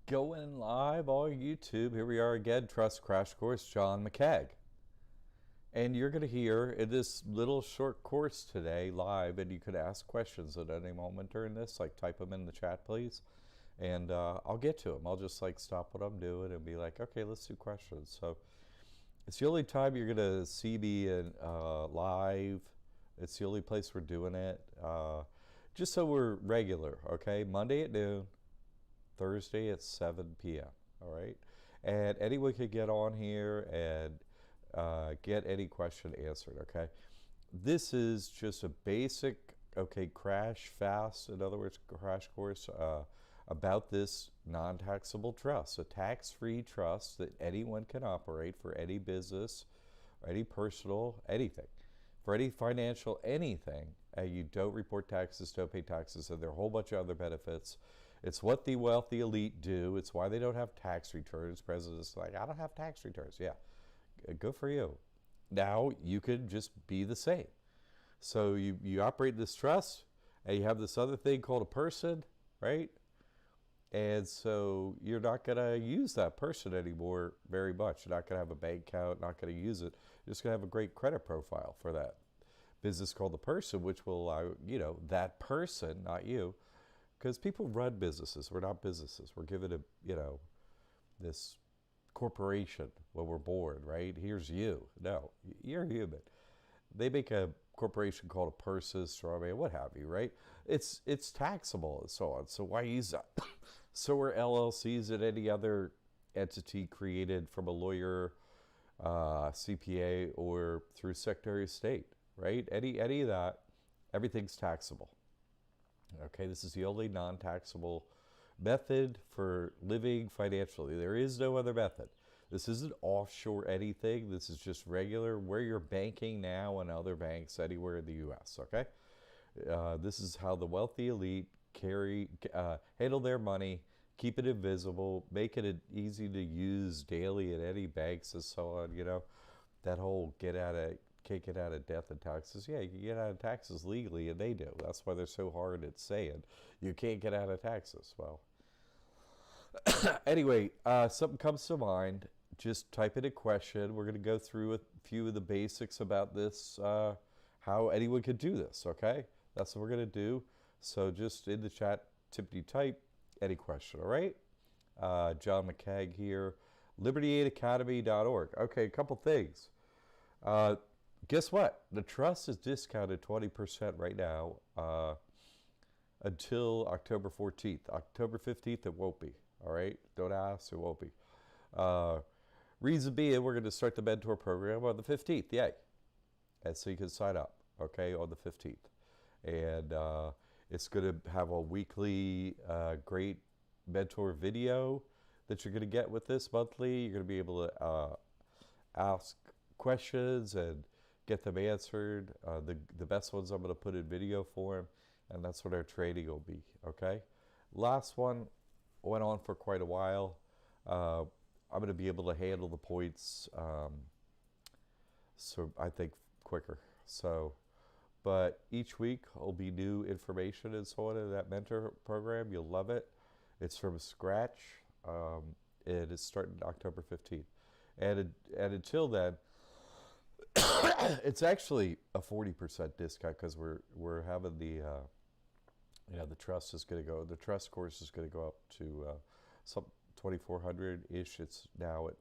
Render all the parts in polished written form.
Going live on YouTube. Here we are again, Trust Crash Course, John McKeag. And you're going to hear in this little short course today live, and you could ask questions at any moment during this, like type them in the chat, please. And I'll get to them. I'll just like stop what I'm doing and be like, okay, let's do questions. So it's the only time you're going to see me in, live. It's the only place we're doing it. Just so we're regular, okay? Monday at noon. Thursday at 7 p.m. All right, and anyone can get on here and get any question answered. Okay, this is just a basic crash fast. In other words, crash course about this non-taxable trust, a tax-free trust that anyone can operate for any business, or any personal, anything. For any financial anything, you don't report taxes, don't pay taxes, and there are a whole bunch of other benefits. It's what the wealthy elite do. It's why they don't have tax returns. Presidents are like, I don't have tax returns. Yeah, good for you. Now you could just be the same. So you operate this trust, and you have this other thing called a person, right? And so you're not going to use that person anymore very much. You're not going to have a bank account, not going to use it. You're just going to have a great credit profile for that business called the person, which will allow, that person, not you, because people run businesses. We're not businesses. We're given a, this corporation when we're born, right? Here's you. No, you're human. They make a corporation called a person, strawberry, what have you, right? It's taxable and so on. So why use that? So are LLCs and any other entity created from a lawyer, CPA, or through Secretary of State, right? Any of that, everything's taxable. Okay, this is the only non-taxable method for living financially. There is no other method. This isn't offshore anything. This is just regular where you're banking now and other banks anywhere in the U.S., okay? This is how the wealthy elite handle their money, keep it invisible, make it easy to use daily at any banks and so on, That whole can't get out of death and taxes. Yeah, you can get out of taxes legally, and they do. That's why they're so hard at saying you can't get out of taxes. Well, anyway, something comes to mind. Just type in a question. We're going to go through a few of the basics about this, how anyone could do this, okay? That's what we're going to do. So just in the chat, tippity type any question, all right? John McKeag here, liberty8academy.org. Okay, a couple things. Guess what? The trust is discounted 20% right now until October 14th. October 15th, it won't be. All right? Don't ask, it won't be. Reason being, we're going to start the mentor program on the 15th. Yay. And so you can sign up, okay, on the 15th. And it's going to have a weekly great mentor video that you're going to get with this monthly. You're going to be able to ask questions and get them answered. The best ones I'm going to put in video form, and that's what our training will be, okay? Last one went on for quite a while. I'm going to be able to handle the points, so I think quicker. So, but each week will be new information and so on in that mentor program. You'll love it. It's from scratch. It is starting October 15th. And until then, it's actually a 40% discount because we're having the the trust is going to go. The trust course is going to go up to some 2,400-ish. It's now at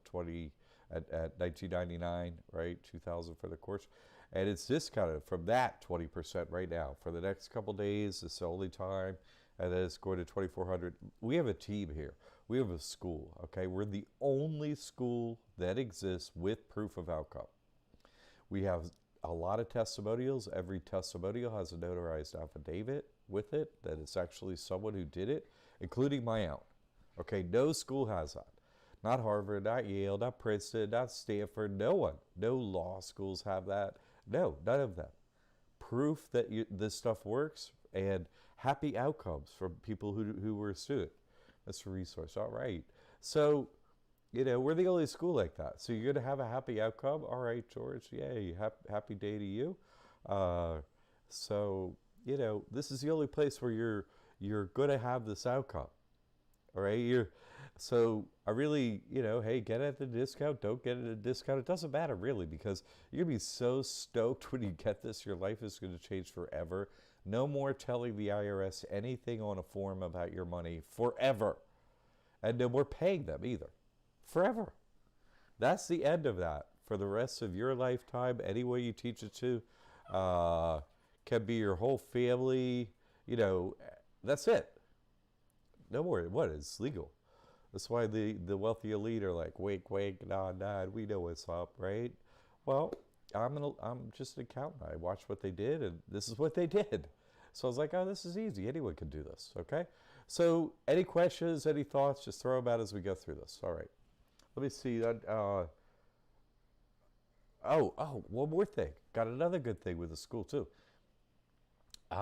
at $19.99, right? $2,000 for the course, and it's discounted from that 20% right now for the next couple days. It's the only time, and then it's going to 2,400. We have a team here. We have a school. Okay, we're the only school that exists with proof of outcome. We have a lot of testimonials. Every testimonial has a notarized affidavit with it that it's actually someone who did it, including my own. Okay, no school has that. Not Harvard, not Yale, not Princeton, not Stanford, no one. No law schools have that. No, none of them. Proof that this stuff works and happy outcomes from people who were a student. That's a resource. All right. So, we're the only school like that. So you're going to have a happy outcome. All right, George. Yay. Happy day to you. So, this is the only place where you're going to have this outcome. All right, So I really, hey, get it at the discount, don't get it at a discount. It doesn't matter really, because you're gonna be so stoked when you get this. Your life is gonna change forever. No more telling the IRS anything on a form about your money forever. And no more paying them either. Forever. That's the end of that for the rest of your lifetime. Any way you teach it to, can be your whole family. That's it. No more. What is legal? That's why the wealthy elite are like, wake, wake, nod, nod. We know what's up, right? Well, I'm just an accountant. I watched what they did, and this is what they did. So I was like, oh, this is easy. Anyone can do this, okay? So any questions, any thoughts, just throw them out as we go through this. All right. Let me see. One more thing. Got another good thing with the school, too.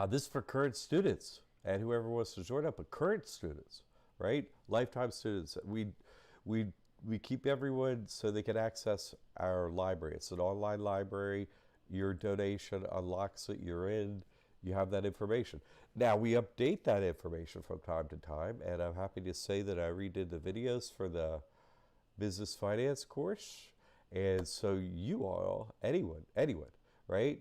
This is for current students and whoever wants to join up, but current students, right? Lifetime students. We keep everyone so they can access our library. It's an online library. Your donation unlocks it. You're in. You have that information. Now, we update that information from time to time, and I'm happy to say that I redid the videos for the business finance course. And so you all, anyone, right?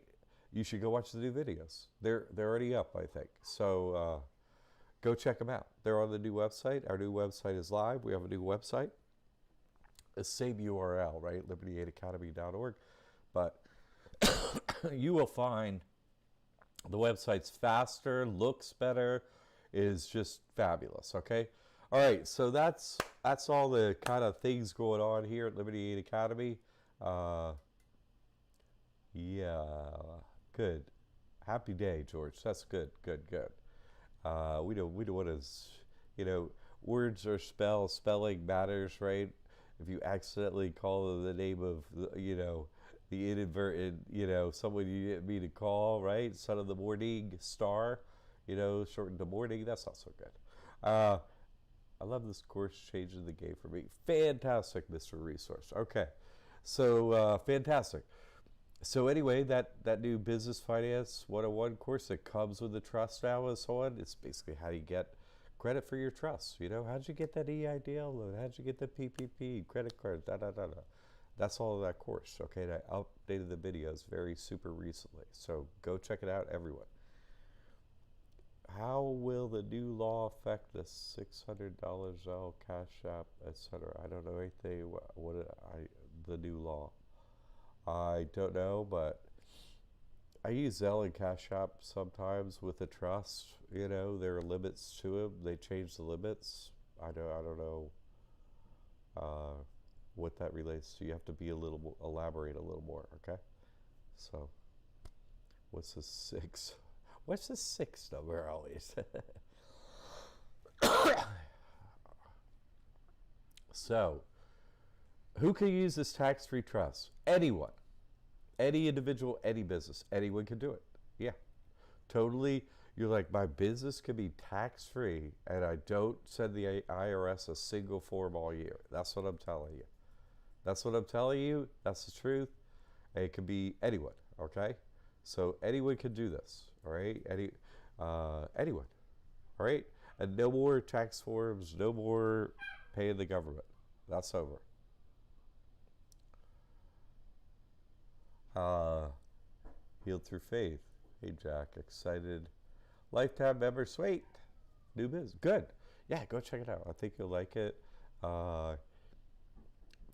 You should go watch the new videos. They're already up, I think. So go check them out. They're on the new website. Our new website is live. We have a new website. The same URL, right? liberty8academy.org. But you will find the website's faster, looks better, is just fabulous, okay? All right, so that's all the kind of things going on here at Liberty 8 Academy. Yeah, good. Happy day, George. That's good, good, good. We don't want to, words are spelling matters, right? If you accidentally call the name of, the inadvertent, someone you didn't mean to call, right? Son of the morning star, shortened to morning. That's not so good. I love this course, changing the game for me. Fantastic, Mr. Resource. Okay, so fantastic. So anyway, that new Business Finance 101 course that comes with the trust now and so on, it's basically how you get credit for your trust. How'd you get that EIDL loan? How'd you get the PPP, credit card, da-da-da-da. That's all of that course, okay? And I updated the videos very super recently. So go check it out, everyone. How will the new law affect the $600 Zelle, Cash App, etc.? I don't know anything. The new law? I don't know, but I use Zelle and Cash App sometimes with the trust. There are limits to them. They change the limits. I don't know what that relates to. You have to be elaborate a little more. Okay. So, what's the 6? What's the 6 number always? So, who can use this tax-free trust? Anyone. Any individual, any business. Anyone can do it. Yeah. Totally. You're like, my business can be tax-free and I don't send the IRS a single form all year. That's what I'm telling you. That's what I'm telling you. That's the truth. And it can be anyone, okay? So anyone can do this, all right? Anyone, all right? And no more tax forms, no more paying the government. That's over. Healed through faith. Hey, Jack, excited. Lifetime member, sweet. New biz, good. Yeah, go check it out. I think you'll like it.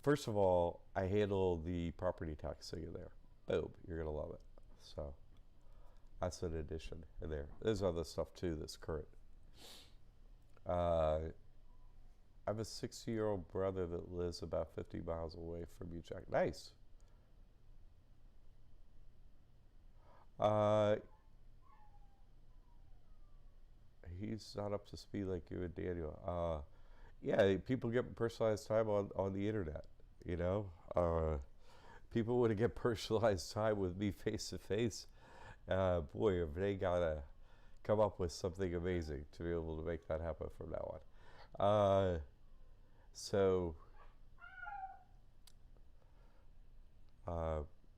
First of all, I handle the property tax thing in there. Boom, you're gonna love it. So that's an addition in there. There's other stuff too that's current. I have a 60-year-old brother that lives about 50 miles away from you, Jack. Nice. He's not up to speed like you and Daniel. Yeah, people get personalized time on the internet, people want to get personalized time with me face to face. Boy, have they gotta come up with something amazing to be able to make that happen from now on.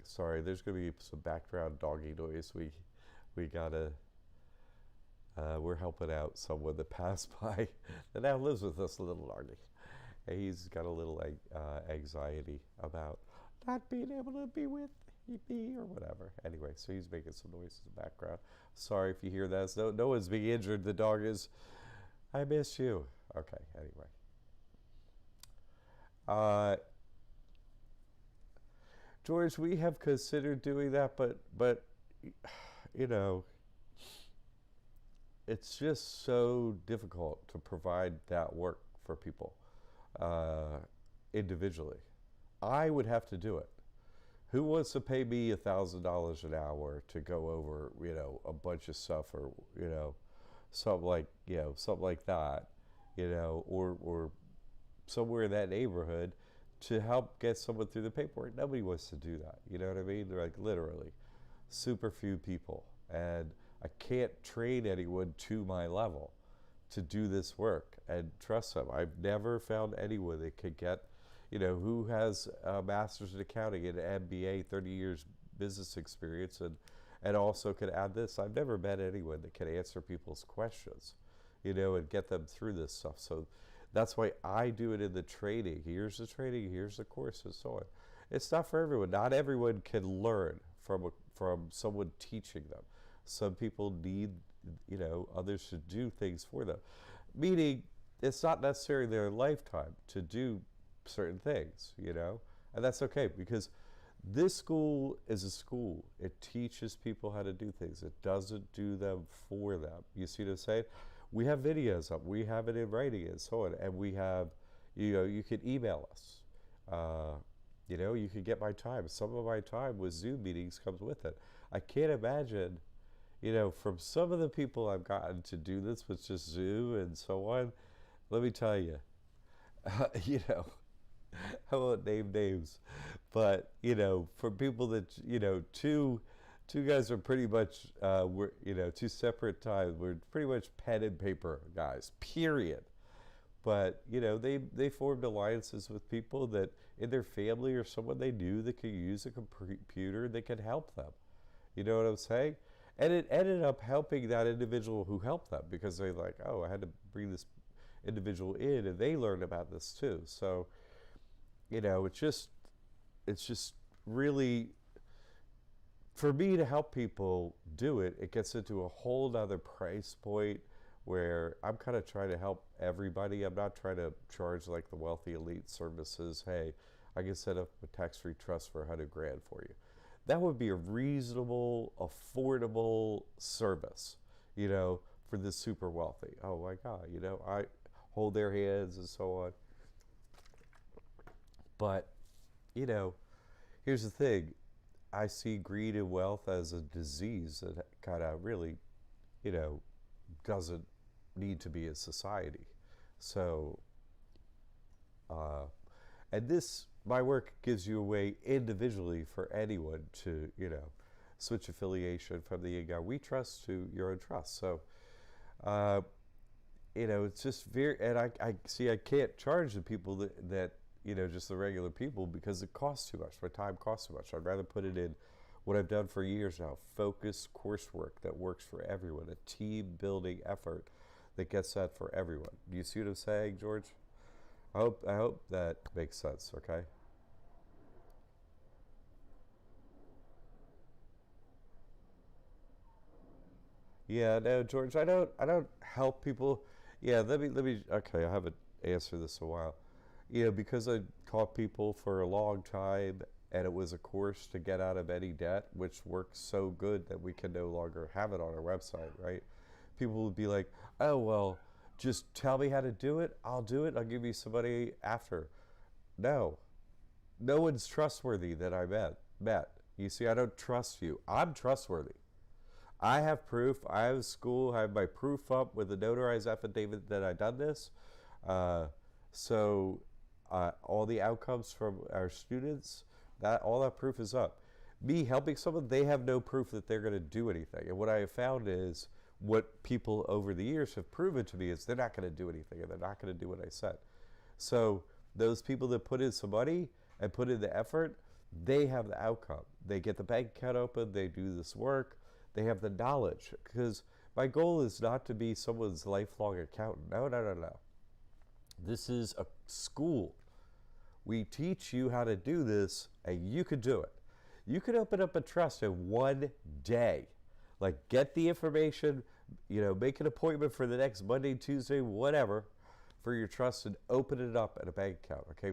Sorry, there's gonna be some background doggy noise. We gotta. We're helping out someone that passed by that now lives with us a little longer. He's got a little anxiety about not being able to be with me or whatever. Anyway, so he's making some noise in the background. Sorry if you hear that. No one's being injured. The dog is, I miss you. Okay, anyway. George, we have considered doing that, but you know, it's just so difficult to provide that work for people uh, individually. I would have to do it. Who wants to pay me $1,000 an hour to go over, a bunch of stuff, or something like that, or somewhere in that neighborhood to help get someone through the paperwork? Nobody wants to do that. You know what I mean? They're like, literally super few people, and I can't train anyone to my level to do this work and trust them. I've never found anyone that could get, who has a master's in accounting and an MBA, 30 years business experience, and also could add this. I've never met anyone that can answer people's questions, and get them through this stuff. So that's why I do it in the training. Here's the training, here's the course, and so on. It's not for everyone. Not everyone can learn from someone teaching them. Some people need, others to do things for them. Meaning, it's not necessarily their lifetime to do certain things, and that's okay, because this school is a school. It teaches people how to do things. It doesn't do them for them. You see what I'm saying? We have videos up. We have it in writing and so on. And we have, you can email us. You can get my time. Some of my time with Zoom meetings comes with it. I can't imagine, from some of the people I've gotten to do this with just Zoom and so on, let me tell you, I won't name names, but, for people that, two guys are pretty much, two separate times. We're pretty much pen and paper guys, period. But, they formed alliances with people that in their family or someone they knew that could use a computer that could help them. You know what I'm saying? And it ended up helping that individual who helped them, because they're like, oh, I had to bring this individual in, and they learned about this too. So, it's just really, for me to help people do it, it gets into a whole nother price point where I'm kind of trying to help everybody. I'm not trying to charge like the wealthy elite services. Hey, I can set up a tax-free trust for $100,000 for you. That would be a reasonable, affordable service, for the super wealthy. Oh my God, I hold their hands and so on. But, here's the thing. I see greed and wealth as a disease that kind of really, doesn't need to be in society. So, and my work gives you a way individually for anyone to, switch affiliation from the in-God We Trust to your own trust. So, it's just very, and I see I can't charge the people that just the regular people, because it costs too much. My time costs too much. I'd rather put it in what I've done for years now, focused coursework that works for everyone, a team building effort that gets that for everyone. Do you see what I'm saying, George? I hope that makes sense, okay? Yeah, no, George, I don't help people. Yeah, let me okay, I haven't answered this in a while. Because I taught people for a long time, and it was a course to get out of any debt, which works so good that we can no longer have it on our website, right? People would be like, oh, well, just tell me how to do it. I'll do it. I'll give you somebody after. No, no one's trustworthy that I met. You see, I don't trust you. I'm trustworthy. I have proof. I have school. I have my proof up with a notarized affidavit that I done this. Uh, so all the outcomes from our students, all that proof is up. Me helping someone, they have no proof that they're going to do anything. And what I have found is, what people over the years have proven to me is they're not going to do anything, and they're not going to do what I said. So those people that put in some money and put in the effort, they have the outcome. They get the bank account open, they do this work, they have the knowledge. Because my goal is not to be someone's lifelong accountant. No, no, no, no. This is a school. We teach you how to do this, and you could do it. You could open up a trust in one day. Like, get the information, make an appointment for the next Monday, Tuesday, whatever, for your trust, and open it up at a bank account. Okay,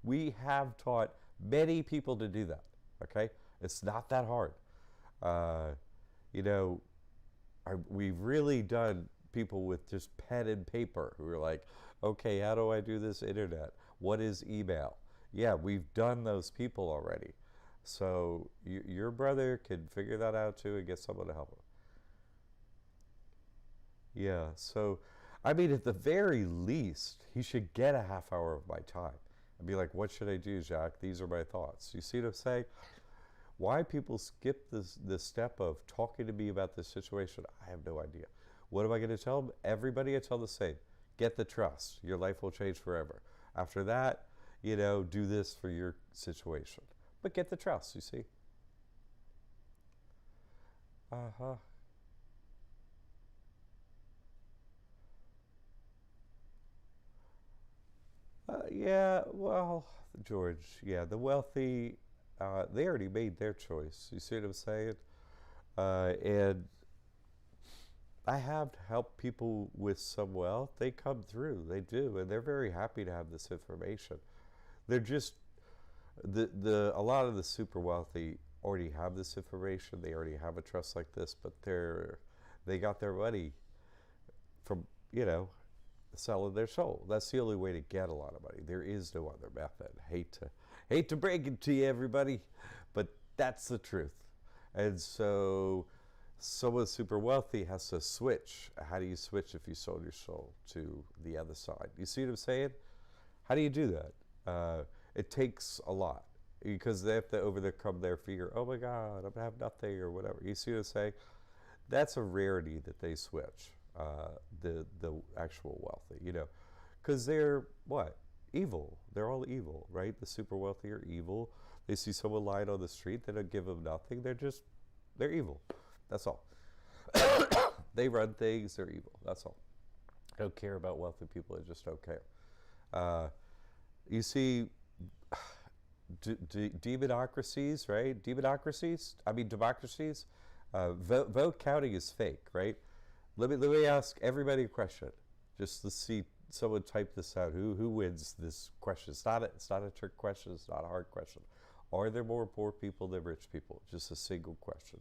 we have taught many people to do that. Okay, it's not that hard. We've really done people with just pen and paper who are like, okay, how do I do this internet? What is email? Yeah, we've done those people already. So your brother can figure that out too and get someone to help him. Yeah, so I mean, at the very least, he should get a half hour of my time and be like, what should I do, Jacques? These are my thoughts. You see what I'm saying? Why people skip this step of talking to me about this situation, I have no idea. What am I going to tell them? Everybody I tell the same. Get the trust. Your life will change forever. After that, do this for your situation. But get the trust, you see. Uh-huh. Yeah, well, George, yeah, the wealthy, they already made their choice. You see what I'm saying? And I have helped people with some wealth. They come through, they do, and they're very happy to have this information. They're just a lot of the super wealthy already have this information. They already have a trust like this, but they got their money from selling their soul. That's the only way to get a lot of money. There is no other method. Hate to break it to you, everybody, but that's the truth. And so someone super wealthy has to switch. How do you switch if you sold your soul to the other side? You see what I'm saying? How do you do that? It takes a lot because they have to overcome their fear. Oh my God, I'm gonna have nothing or whatever. You see what I'm saying? That's a rarity that they switch. The actual wealthy, because they're what? Evil. They're all evil, right? The super wealthy are evil. They see someone lying on the street, they don't give them nothing. They're evil. That's all. They run things. They're evil. That's all. I don't care about wealthy people. I just don't care. You see, demonocracies, right? Democracies. Vote counting is fake, right? Let me ask everybody a question, just to see someone type this out. Who wins this question? It's not a trick question. It's not a hard question. Are there more poor people than rich people? Just a single question.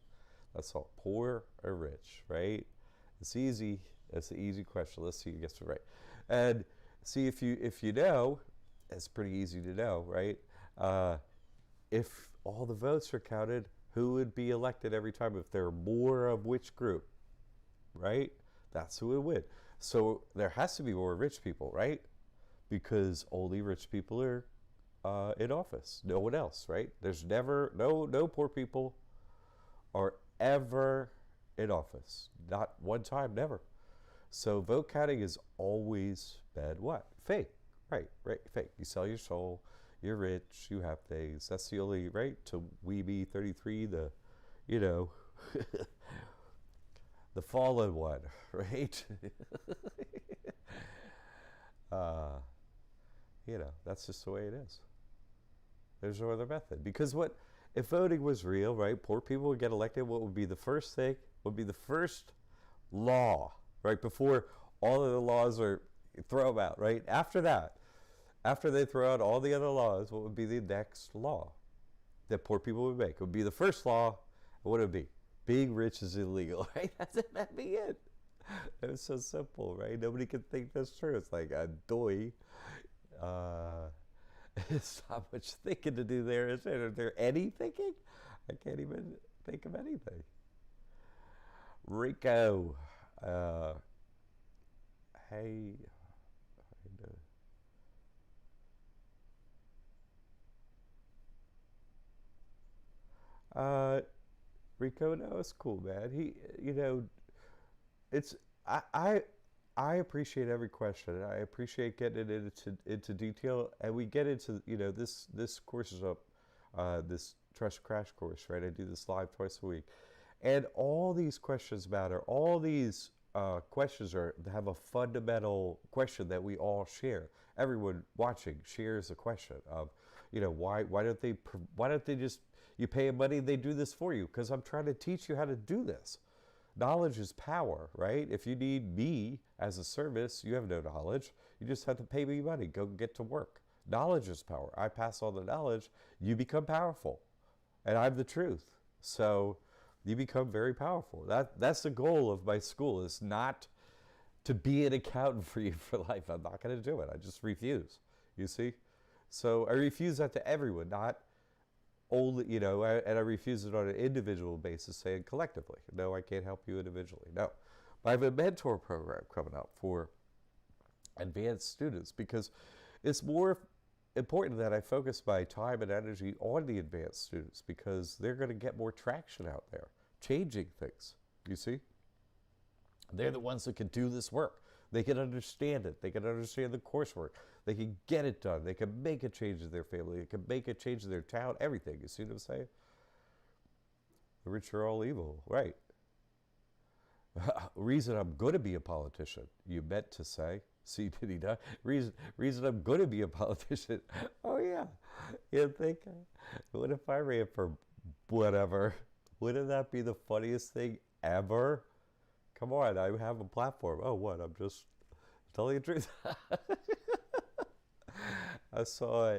That's all. Poor or rich, right? It's easy. It's an easy question. Let's see who gets it right. And see if you know, it's pretty easy to know, right? If all the votes are counted, who would be elected every time if there are more of which group? Right? That's who would win. So there has to be more rich people, right? Because only rich people are in office. No one else, right? There's never, no poor people are ever in office. Not one time, never. So vote counting is always bad. What? Fake. Right, fake. You sell your soul, you're rich, you have things. That's the only, right? To Weeby 33, the fallen one, right? That's just the way it is. There's no other method. Because if voting was real, right? Poor people would get elected. What would be the first thing? Would be the first law, right? Before all of the laws are throw them out, right? After they throw out all the other laws, what would be the next law that poor people would make? It would be the first law. What would it be? Being rich is illegal, right? That'd be it. It was so simple, right? Nobody could think that's true. It's like a doy. It's not much thinking to do there, is there? Is there any thinking? I can't even think of anything. Rico. Hey. Rico, no, it's cool, man. It's I appreciate every question. I appreciate getting into detail, and we get into this course is this Trust Crash course, right? I do this live twice a week, and all these questions matter. All these questions are have a fundamental question that we all share. Everyone watching shares a question of, why don't they just, you pay them money, they do this for you? Because I'm trying to teach you how to do this. Knowledge is power, right? If you need me as a service, you have no knowledge. You just have to pay me money. Go get to work. Knowledge is power. I pass on the knowledge. You become powerful. And I'm the truth. So you become very powerful. That's the goal of my school, is not to be an accountant for you for life. I'm not going to do it. I just refuse. You see? So I refuse that to everyone, not only, and I refuse it on an individual basis, saying collectively, no, I can't help you individually. No. But I have a mentor program coming up for advanced students, because it's more important that I focus my time and energy on the advanced students, because they're going to get more traction out there, changing things, you see? They're the ones that can do this work. They can understand it. They can understand the coursework. They can get it done. They can make a change in their family. They can make a change in their town, everything. You see what I'm saying? The rich are all evil, right? Reason I'm going to be a politician, you meant to say. See, did he not? Reason I'm going to be a politician. Oh, yeah. You think, what if I ran for whatever? Wouldn't that be the funniest thing ever? Come on, I have a platform. Oh, what? I'm just telling the truth. I saw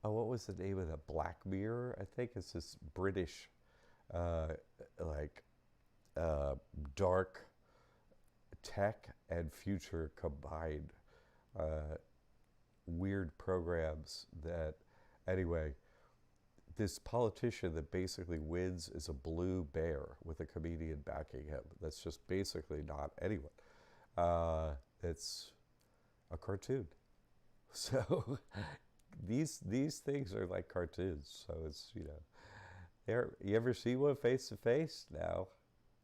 what was the name of that? Black Mirror? I think it's this British, dark tech and future combined, weird programs that, anyway, this politician that basically wins is a blue bear with a comedian backing him. That's just basically not anyone. It's a cartoon. So these things are like cartoons. So it's, you ever see one face to face? No.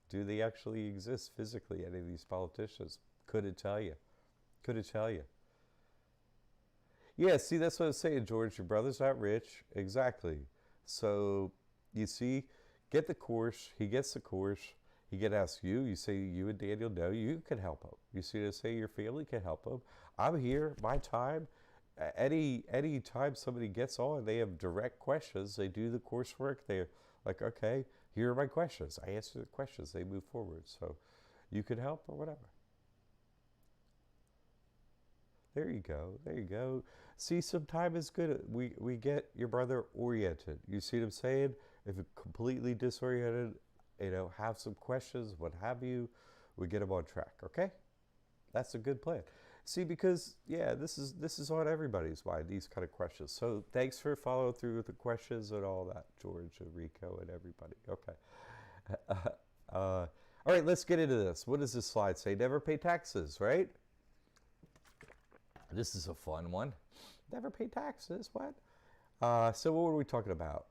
Do they actually exist physically, any of these politicians? Couldn't tell you. Couldn't tell you. Yeah, see, that's what I was saying, George. Your brother's not rich. Exactly. So, you see, get the course. He gets the course. He can ask you. You say, you and Daniel know you can help him. You see, to say your family can help him. I'm here. My time. Any time somebody gets on, they have direct questions. They do the coursework. They're like, okay, here are my questions. I answer the questions. They move forward. So you can help or whatever. There you go. There you go. See, some time is good. We get your brother oriented. You see what I'm saying? If you're completely disoriented, have some questions, what have you, we get him on track, okay? That's a good plan. See, because, yeah, this is on everybody's mind, these kind of questions. So thanks for following through with the questions and all that, George and Rico and everybody. Okay. All right, let's get into this. What does this slide say? Never pay taxes, right? This is a fun one. Never pay taxes, what? So what were we talking about?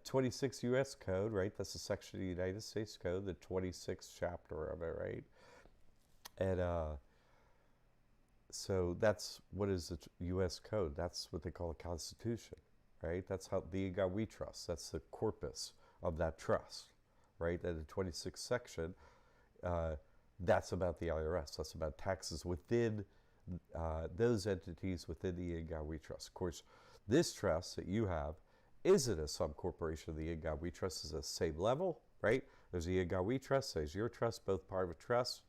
26 U.S. Code, right? That's a section of the United States Code, the 26th chapter of it, right? And so that's what is the U.S. Code? That's what they call a Constitution, right? That's how the God we trust. That's the corpus of that trust, right? And the 26th section, that's about the IRS. That's about taxes within those entities within the In God We Trust. Of course, this trust that you have isn't a sub-corporation of the In God We Trust. Is the same level, right? There's the In God We Trust, there's your trust, both private trusts,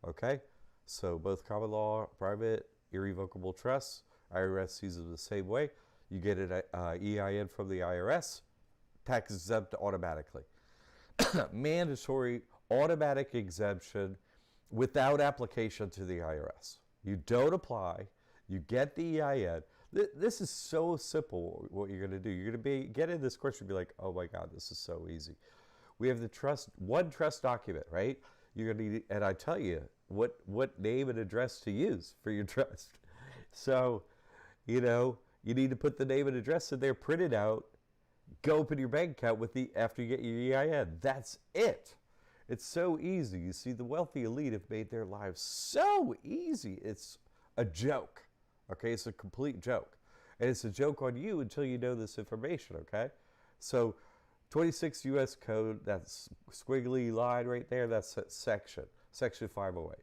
okay? So both common law, private, irrevocable trusts, IRS sees them the same way. You get an EIN from the IRS, tax exempt automatically. Mandatory automatic exemption without application to the IRS. You don't apply, you get the EIN. This is so simple what you're going to do. You're going to get in this course, you'll be like, oh my God, this is so easy. We have the one trust document, right? You're going to need, and I tell you what name and address to use for your trust. So, you need to put the name and address in there, print it out, go open your bank account after you get your EIN. That's it. It's so easy. You see, the wealthy elite have made their lives so easy. It's a joke. Okay, it's a complete joke. And it's a joke on you until you know this information, okay? So 26 U.S. Code, that's squiggly line right there, that's section 508.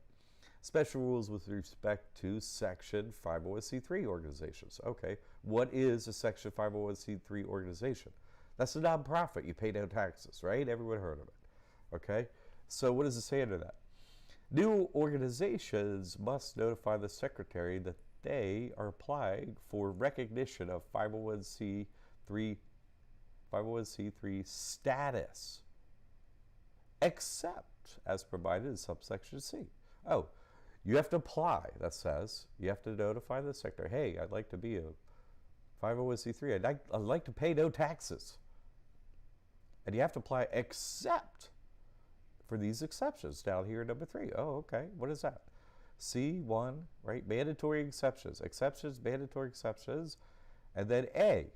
Special rules with respect to Section 501c3 organizations. Okay, what is a Section 501c3 organization? That's a nonprofit. You pay no taxes, right? Everyone heard of it. Okay, so what does it say under that? New organizations must notify the secretary that they are applying for recognition of 501c3 status, except as provided in subsection C. Oh, you have to apply, that says. You have to notify the secretary, hey, I'd like to be a 501c3. I'd like to pay no taxes. And you have to apply except for these exceptions down here in number 3. Oh, okay. What is that? C1, right? Mandatory exceptions. Exceptions, mandatory exceptions. And then A,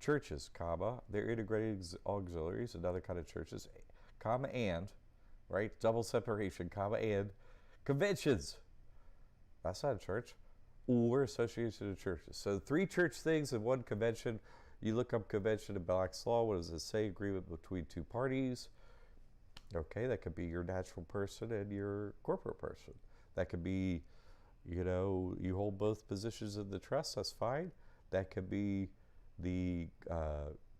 churches, comma, their integrated auxiliaries, another kind of churches, comma, and, right? Double separation, comma, and conventions. That's not a church. Or association of churches. So 3 church things and 1 convention. You look up convention in Black's Law. What does it say? Agreement between 2 parties. Okay, that could be your natural person and your corporate person. That could be, you hold both positions in the trust. That's fine. That could be the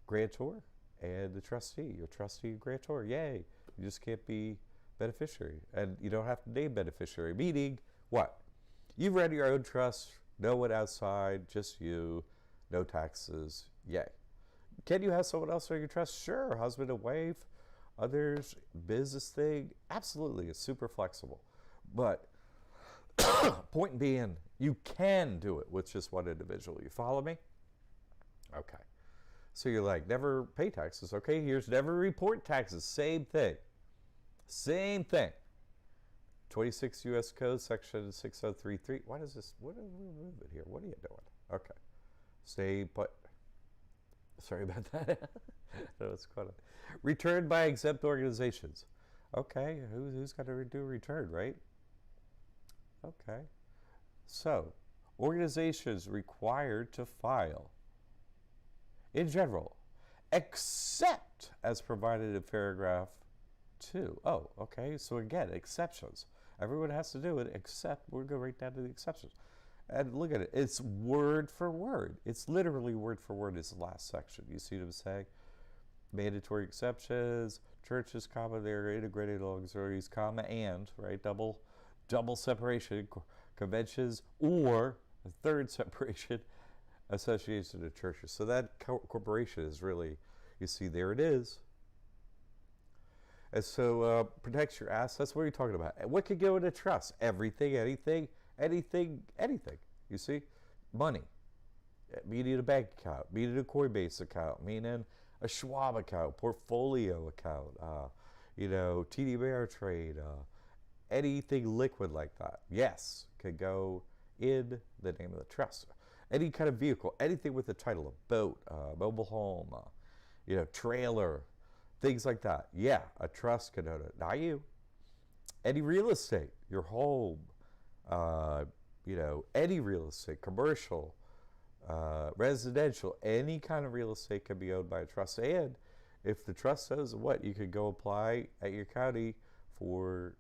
grantor and the trustee. Your trustee and grantor. Yay. You just can't be beneficiary. And you don't have to name beneficiary. Meaning, what? You've read your own trust, no one outside, just you, no taxes, yay. Can you have someone else on your trust? Sure, husband and wife, others, business thing, absolutely, it's super flexible. But point being, you can do it with just one individual. You follow me? Okay. So you're like, never pay taxes. Okay, here's never report taxes. Same thing. Same thing. 26 U.S. Code, Section 6033. Why does this, what are we moving here? What are you doing? Okay. Stay put. Sorry about that. That was quite a, returned by exempt organizations. Okay, who's got to do a return, right? Okay. So, organizations required to file, in general, except as provided in paragraph 2. Oh, okay. So again, exceptions. Everyone has to do it except we're going right down to the exceptions. And look at it. It's word for word. It's literally word for word is the last section. You see what I'm saying? Mandatory exceptions, churches, comma, their integrated auxiliaries, comma, and, right? Double separation, conventions, or a third separation, association of churches. So that corporation is really, you see, there it is. And so protects your assets. What are you talking about? What could go into trust? Everything, anything. You see? Money. Meaning a bank account. Meaning a Coinbase account. Meaning a Schwab account. Portfolio account. TD Ameritrade. Anything liquid like that. Yes. Could go in the name of the trust. Any kind of vehicle. Anything with the title of boat. Mobile home. Trailer. Things like that. Yeah, a trust can own it. Not you. Any real estate, your home, any real estate, commercial, residential, any kind of real estate can be owned by a trust. And if the trust says what, you could go apply at your county to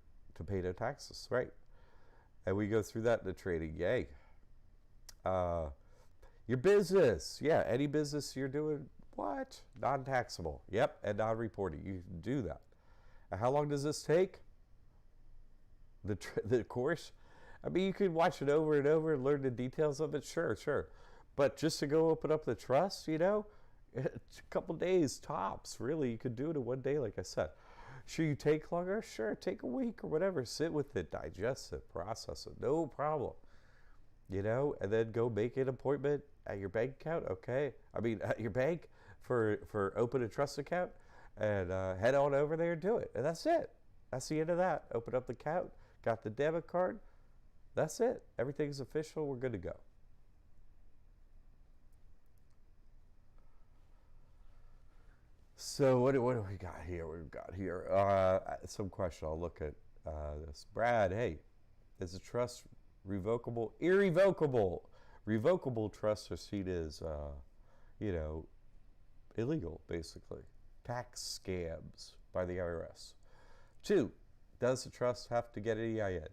pay no taxes, right? And we go through that in the trading. Yay. Your business, yeah, any business you're doing. What? Non-taxable. Yep, and non-reporting. You can do that. And how long does this take? The course? I mean, you can watch it over and over and learn the details of it. Sure. But just to go open up the trust, a couple days tops. Really, you could do it in one day, like I said. Should you take longer? Sure, take a week or whatever. Sit with it, digest it, process it. No problem. And then go make an appointment at your bank account. Okay. At your bank. For open a trust account and head on over there and do it. And that's it. That's the end of that. Open up the account, got the debit card. That's it. Everything's official. We're good to go. So what do we got here? We've got here some question. I'll look at this. Brad, hey, is a trust revocable? Irrevocable. Revocable trust receipt is, illegal, basically. tax scams by the IRS. 2, does the trust have to get an EIN?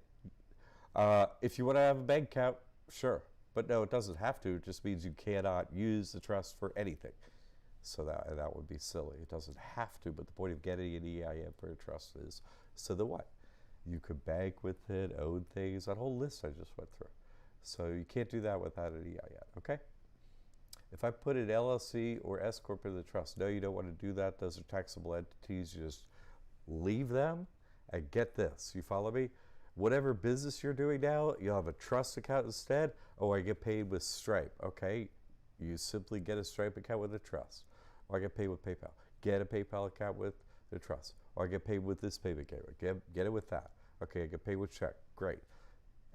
If you want to have a bank account, sure. But no, it doesn't have to. It just means you cannot use the trust for anything. So that would be silly. It doesn't have to, but the point of getting an EIN for a trust is so that what? You could bank with it, own things, that whole list I just went through. So you can't do that without an EIN, okay? If I put an LLC or S Corp in the trust, no, you don't want to do that. Those are taxable entities. You just leave them and get this. You follow me? Whatever business you're doing now, you'll have a trust account instead. Oh, I get paid with Stripe. Okay, you simply get a Stripe account with a trust. Or I get paid with PayPal. Get a PayPal account with the trust. Or I get paid with this payment gateway. Get it with that. Okay, I get paid with check. Great.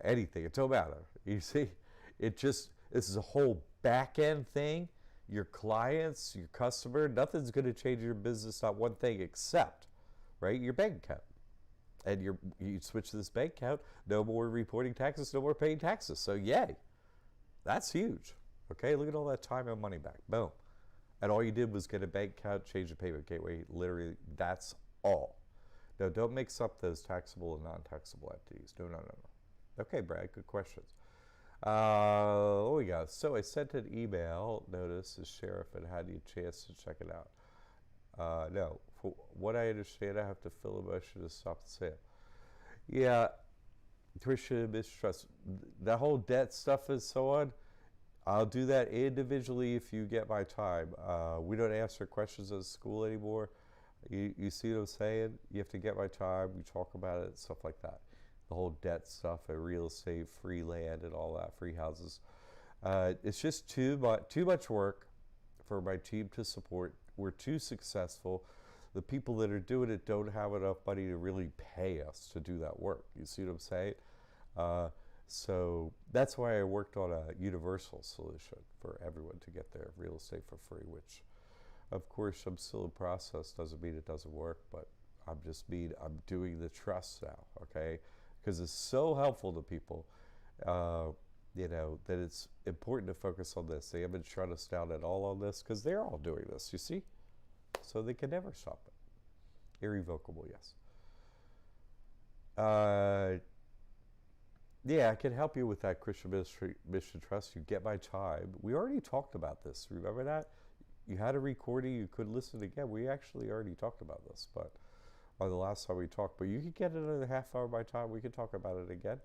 Anything, it don't matter. You see, this is a whole back end thing. Your clients, your customer, nothing's going to change your business, not one thing except, right, your bank account. And you switch to this bank account, no more reporting taxes, no more paying taxes. So yay, that's huge. Okay, look at all that time and money back. Boom. And all you did was get a bank account, change the payment gateway. Literally, that's all. Now, don't mix up those taxable and non-taxable entities. No. Okay, Brad, good questions. What we got? So I sent an email notice to sheriff and had you a chance to check it out. No, for what I understand, I have to fill a motion to stop the sale. Yeah, Christian mistrust. That whole debt stuff and so on, I'll do that individually if you get my time. We don't answer questions at school anymore. You see what I'm saying? You have to get my time. We talk about it, stuff like that. The whole debt stuff, and real estate, free land, and all that, free houses. It's just too much work for my team to support. We're too successful. The people that are doing it don't have enough money to really pay us to do that work. You see what I'm saying? So that's why I worked on a universal solution for everyone to get their real estate for free, which, of course, I'm still in process. Doesn't mean it doesn't work, but I'm doing the trust now, okay? Because it's so helpful to people, that it's important to focus on this. They haven't shut us down at all on this because they're all doing this, you see? So they can never stop it. Irrevocable, yes. Yeah, I can help you with that Christian Mission Trust. You get my time. We already talked about this. Remember that? You had a recording. You could listen again. We actually already talked about this, but on the last time we talked. But you could get another half hour of my time. We could talk about it again.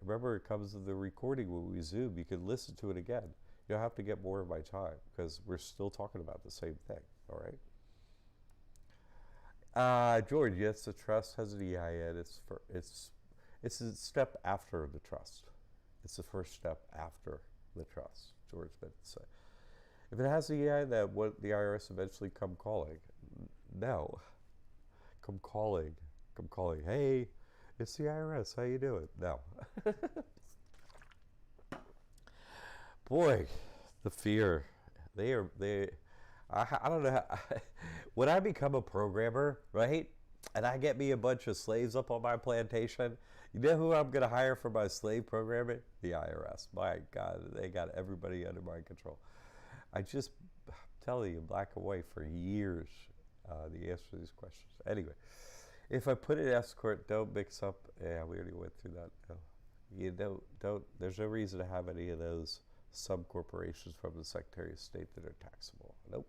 Remember, it comes to the recording when we Zoom. You can listen to it again. You'll have to get more of my time because we're still talking about the same thing. All right. George, yes, the trust has an EIN. It's a step after the trust. It's the first step after the trust. George meant to say. If it has the EIN, then would the IRS eventually come calling? No. Come calling. Hey, it's the IRS. How you doing? No. Boy, the fear. I don't know how, when I become a programmer, right, and I get me a bunch of slaves up on my plantation, you know who I'm going to hire for my slave programming? The IRS. My God, they got everybody under my control. I just tell you, black and white for years, the answer to these questions. Anyway, if I put an S Corp, don't mix up. Yeah, we already went through that. No. You don't. There's no reason to have any of those sub-corporations from the Secretary of State that are taxable. Nope.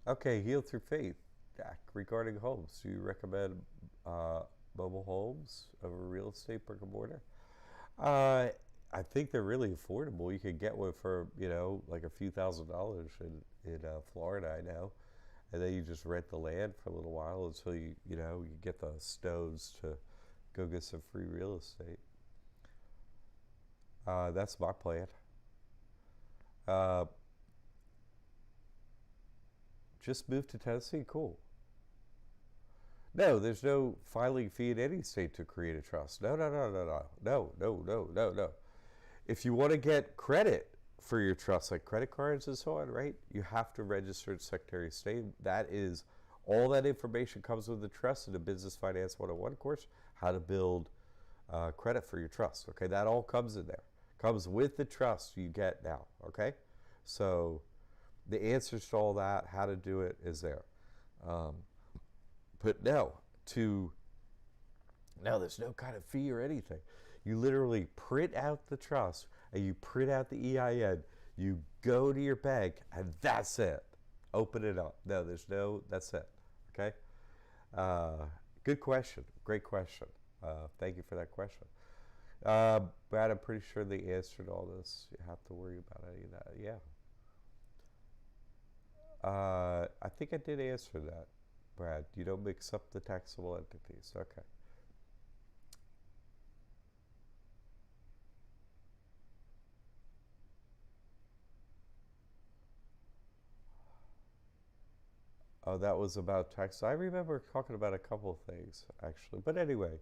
Okay, Heal Through Faith. Jack, regarding homes, do you recommend mobile homes over real estate brick and mortar? I think they're really affordable. You could get one for, like a few $1,000s in Florida, I know. And then you just rent the land for a little while until you get the stones to go get some free real estate. That's my plan. Just move to Tennessee, cool. No, there's no filing fee in any state to create a trust. No. If you want to get credit for your trust, like credit cards and so on, right, you have to register at Secretary of State. That is, all that information comes with the trust in the Business Finance 101 course, how to build credit for your trust. Okay, that all comes in there. Comes with the trust you get now. Okay, so the answers to all that, how to do it, is there. Um, but no, there's no kind of fee or anything. You literally print out the trust and you print out the EIN. You go to your bank and that's it. Open it up. No, that's it. Okay? Good question. Great question. Thank you for that question. Brad, I'm pretty sure they answered all this. You have to worry about any of that. Yeah. I think I did answer that, Brad. You don't mix up the taxable entities. Okay. Oh, that was about tax. I remember talking about a couple of things, actually. But anyway,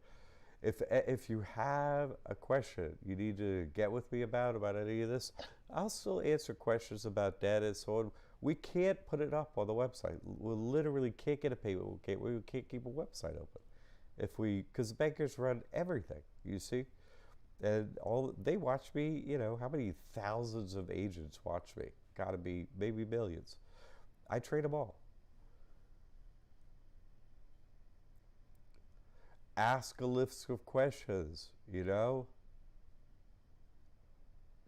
if you have a question you need to get with me about any of this, I'll still answer questions about debt and so on. We can't put it up on the website. We literally can't get a payment. We can't keep a website open because bankers run everything. You see, and they watch me. You know how many thousands of agents watch me? Got to be maybe millions. I trade them all. Ask a list of questions, you know.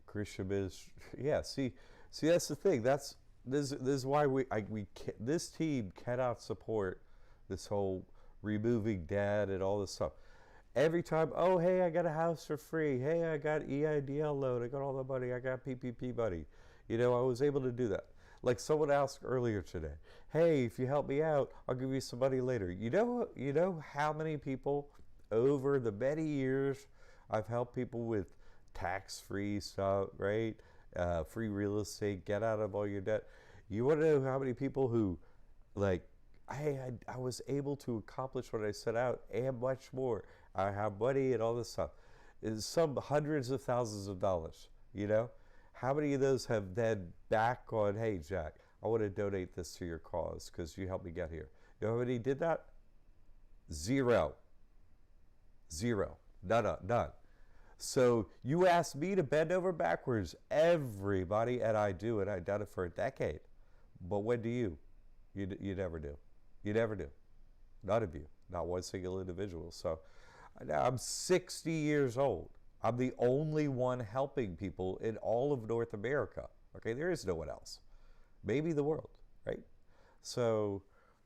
Christian is, yeah. See, that's the thing. This is why this team cannot support this whole removing debt and all this stuff. Every time, oh hey, I got a house for free. Hey, I got EIDL loan. I got all the money. I got PPP money. You know, I was able to do that. Like someone asked earlier today, hey, if you help me out, I'll give you some money later. You know how many people over the many years I've helped people with tax-free stuff, right? Free real estate, get out of all your debt. You want to know how many people who, like, hey, I was able to accomplish what I set out and much more. I have money and all this stuff. It's some hundreds of thousands of dollars, you know? How many of those have then back on, hey, Jack, I want to donate this to your cause because you helped me get here. You know how many did that? Zero. None. So you asked me to bend over backwards, everybody, and I do, and I've done it for a decade. But when do you? You never do. You never do. None of you. Not one single individual. So I'm 60 years old. I'm the only one helping people in all of North America. Okay, there is no one else. Maybe the world, right? So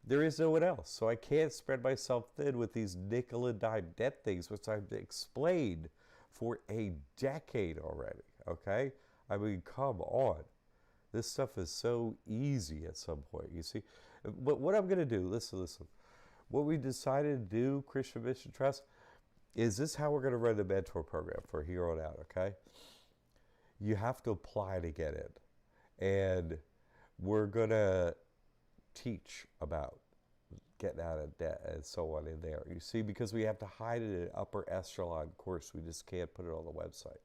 there is no one else. So I can't spread myself thin with these nickel and dime debt things, which I've explained for a decade already. Okay? I mean, come on. This stuff is so easy at some point, you see. But what I'm going to do, listen. What we decided to do, Christian Mission Trust, is this how we're going to run the mentor program for here on out, okay? You have to apply to get in. And we're going to teach about getting out of debt and so on in there. You see, because we have to hide it in an upper echelon course. We just can't put it on the website.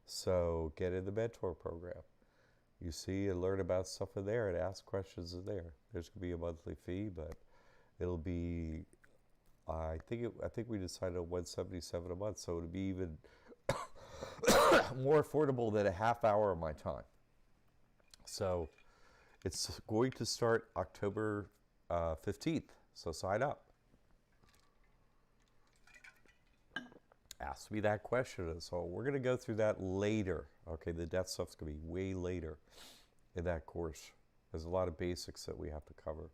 So get in the mentor program. You see, and learn about stuff in there and ask questions in there. There's going to be a monthly fee, but it'll be, I think we decided on $177 a month, so it'll be even more affordable than a half hour of my time. So it's going to start October 15th, so sign up. Ask me that question, and so we're going to go through that later. Okay, the debt stuff's going to be way later in that course. There's a lot of basics that we have to cover.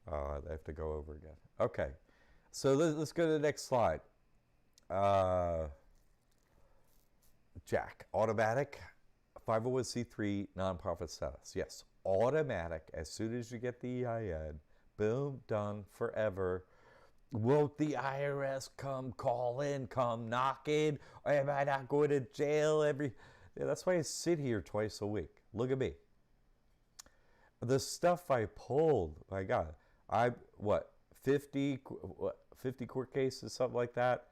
That I have to go over again. Okay, so let's go to the next slide. Jack, automatic 501c3 nonprofit status. Yes, automatic as soon as you get the EIN. Boom, done, forever. Won't the IRS come calling, come knocking? Or am I not going to jail Yeah, that's why I sit here twice a week. Look at me. The stuff I pulled, my God, 50 court cases, something like that,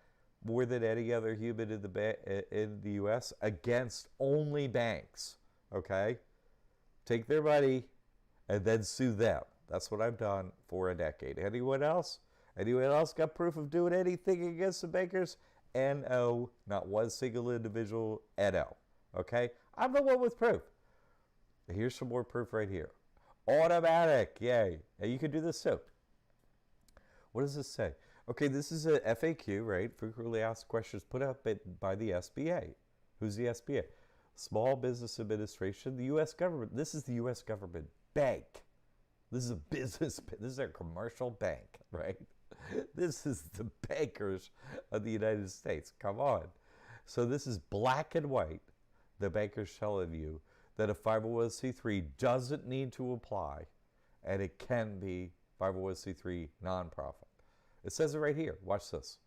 more than any other human in the U.S. against only banks. Okay, take their money and then sue them. That's what I've done for a decade. Anyone else? Anyone else got proof of doing anything against the bankers? No, not one single individual. No. Okay, I'm the one with proof. Here's some more proof right here. Automatic, yay. And you can do this too. What does this say? Okay, this is a FAQ, right? Frequently asked questions put up by the SBA. Who's the SBA? Small Business Administration, the U.S. government. This is the U.S. government bank. This is a business, this is a commercial bank, right? This is the bankers of the United States. Come on. So this is black and white. The bankers telling you that a 501c3 doesn't need to apply, and it can be 501c3 nonprofit. It says it right here. Watch this.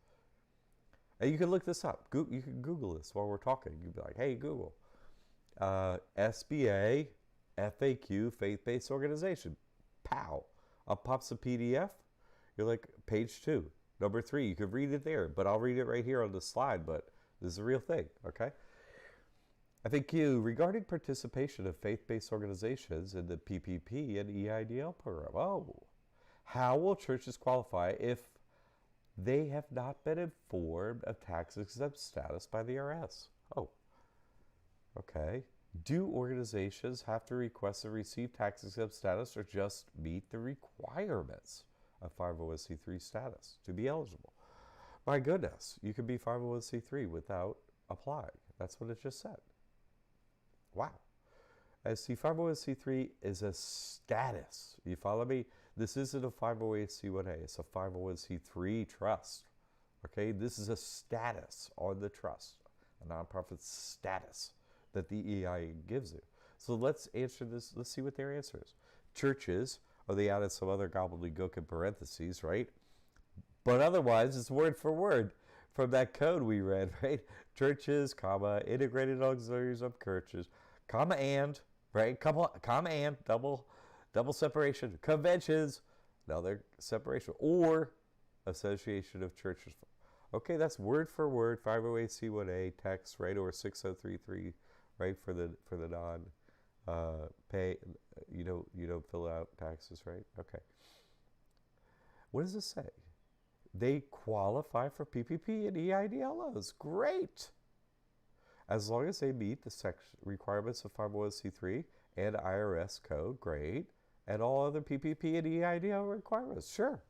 And you can look this up. You can Google this while we're talking. You'd be like, hey, Google. SBA FAQ faith-based organization. Pow. Up pops a PDF. You're like, page 2. Number 3. You can read it there, but I'll read it right here on the slide, but this is a real thing, okay? FAQ regarding participation of faith-based organizations in the PPP and EIDL program. Oh. How will churches qualify if they have not been informed of tax-exempt status by the IRS? Oh, okay. Do organizations have to request and receive tax-exempt status or just meet the requirements of 501c3 status to be eligible? My goodness, you can be 501c3 without applying. That's what it just said. Wow. As see, 501c3 is a status. You follow me? This isn't a 508c1a. It's a 501c3 trust. Okay? This is a status on the trust, a nonprofit status that the EIA gives you. So let's answer this. Let's see what their answer is. Churches, or they added some other gobbledygook in parentheses, right? But otherwise, it's word for word from that code we read, right? Churches, comma, integrated auxiliaries of churches, comma and, right? Comma and, double separation. Conventions, another separation. Or association of churches. Okay, that's word for word, 508c1a text, right? Or 6033, right? For the non pay, you don't fill out taxes, right? Okay. What does this say? They qualify for PPP and EIDLOs. Great. As long as they meet the requirements of 501c3 and IRS code, great. And all other PPP and EIDL requirements, sure.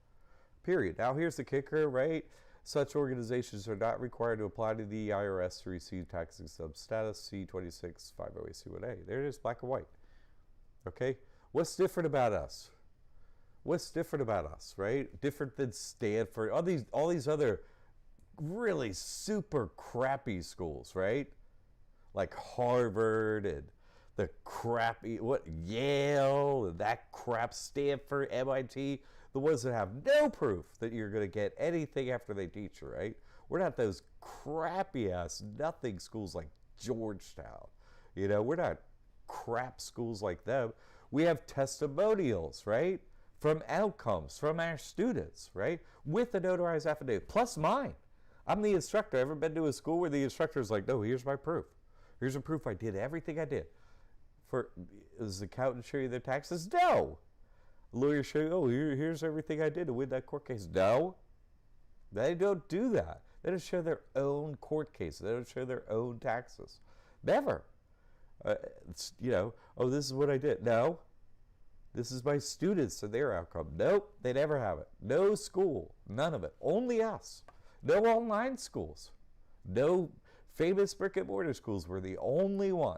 Period. Now here's the kicker, right? Such organizations are not required to apply to the IRS to receive tax-exempt status, C26 508C1A. There it is, black and white. Okay? What's different about us? What's different about us, right? Different than Stanford, all these other really super crappy schools, right? Like Harvard and the crappy, Yale and that crap, Stanford, MIT, the ones that have no proof that you're going to get anything after they teach you, right? We're not those crappy ass nothing schools like Georgetown. We're not crap schools like them. We have testimonials, right? From outcomes from our students, right? With a notarized affidavit, plus mine. I'm the instructor. Ever been to a school where the instructor's like, no, here's my proof. Here's a proof I did everything I did. Does the accountant show you their taxes? No. Lawyer show you, oh, here's everything I did to win that court case. No. They don't do that. They don't show their own court cases. They don't show their own taxes. Never. Oh, this is what I did. No. This is my students and their outcome. Nope, they never have it. No school, none of it. Only us. No online schools. No famous brick and mortar schools. We're the only one.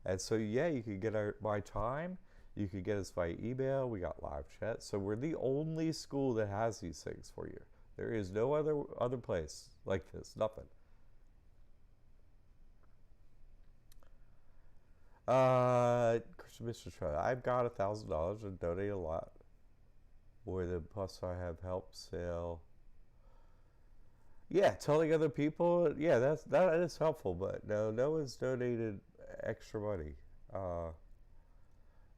And so, yeah, you can get my time. You can get us via email. We got live chat. So we're the only school that has these things for you. There is no other place like this. Nothing. Christian Mission Trust. I've got $1,000 and donate a lot. Plus I have help sale. Yeah, telling other people. Yeah, that is helpful. But no one's donated extra money.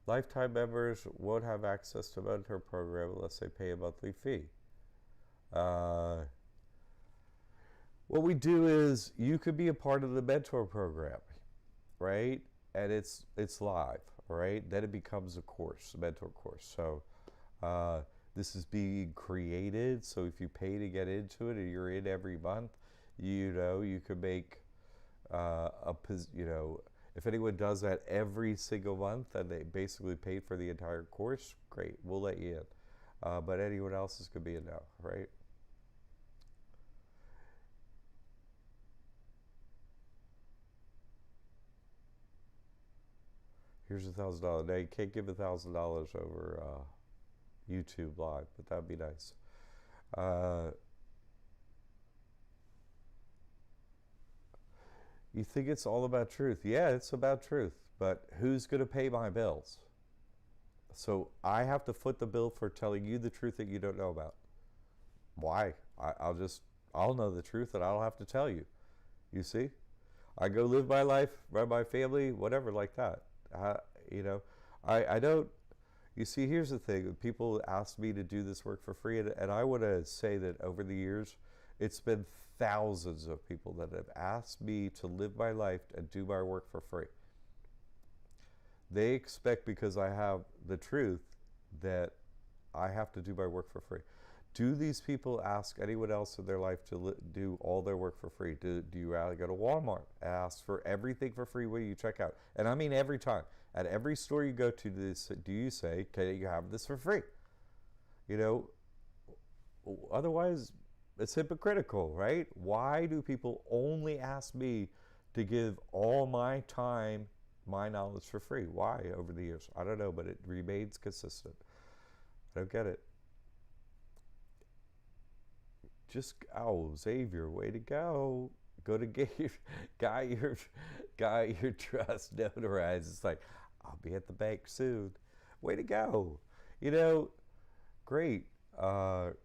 Lifetime members won't have access to mentor program unless they pay a monthly fee. What we do is you could be a part of the mentor program, right? And it's live, right? Then it becomes a course, a mentor course. So this is being created. So if you pay to get into it and you're in every month, you could make if anyone does that every single month and they basically pay for the entire course, great, we'll let you in. But anyone else is going to be a no, right? Here's $1,000. Now you can't give $1,000 over YouTube Live, but that'd be nice. You think it's all about truth? Yeah, it's about truth. But who's going to pay my bills? So I have to foot the bill for telling you the truth that you don't know about. Why? I'll know the truth and I don't have to tell you. You see? I go live my life, run my family, whatever like that. You know, I don't, you see, here's the thing. People ask me to do this work for free, and I want to say that over the years, it's been thousands of people that have asked me to live my life and do my work for free. They expect, because I have the truth, that I have to do my work for free. Do these people ask anyone else in their life to do all their work for free? Do you go to Walmart and ask for everything for free when you check out? And I mean every time. At every store you go to, do you say, can you have this for free? You know, otherwise it's hypocritical, right? Why do people only ask me to give all my time, my knowledge for free? Why over the years? I don't know, but it remains consistent. I don't get it. Just, oh, Xavier, way to go. Go to get your guy your trust notarized. It's like, I'll be at the bank soon. Way to go. You know, great. One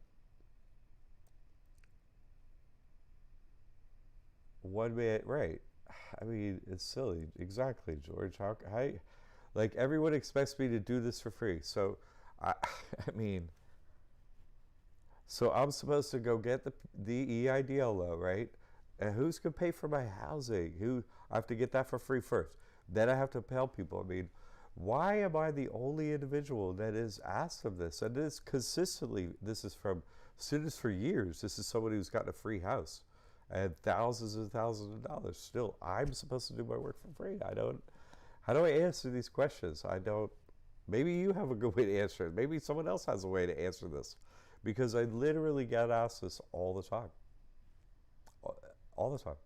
minute, right. I mean, it's silly. Exactly, George. How like, everyone expects me to do this for free. So, I mean, so I'm supposed to go get the EIDL, right? And who's going to pay for my housing? I have to get that for free first. Then I have to tell people. I mean, why am I the only individual that is asked of this? And this consistently, this is from students for years. This is somebody who's gotten a free house and thousands and thousands of dollars. Still, I'm supposed to do my work for free. How do I answer these questions? I don't, maybe you have a good way to answer it. Maybe someone else has a way to answer this. Because I literally get asked this all the time. All the time.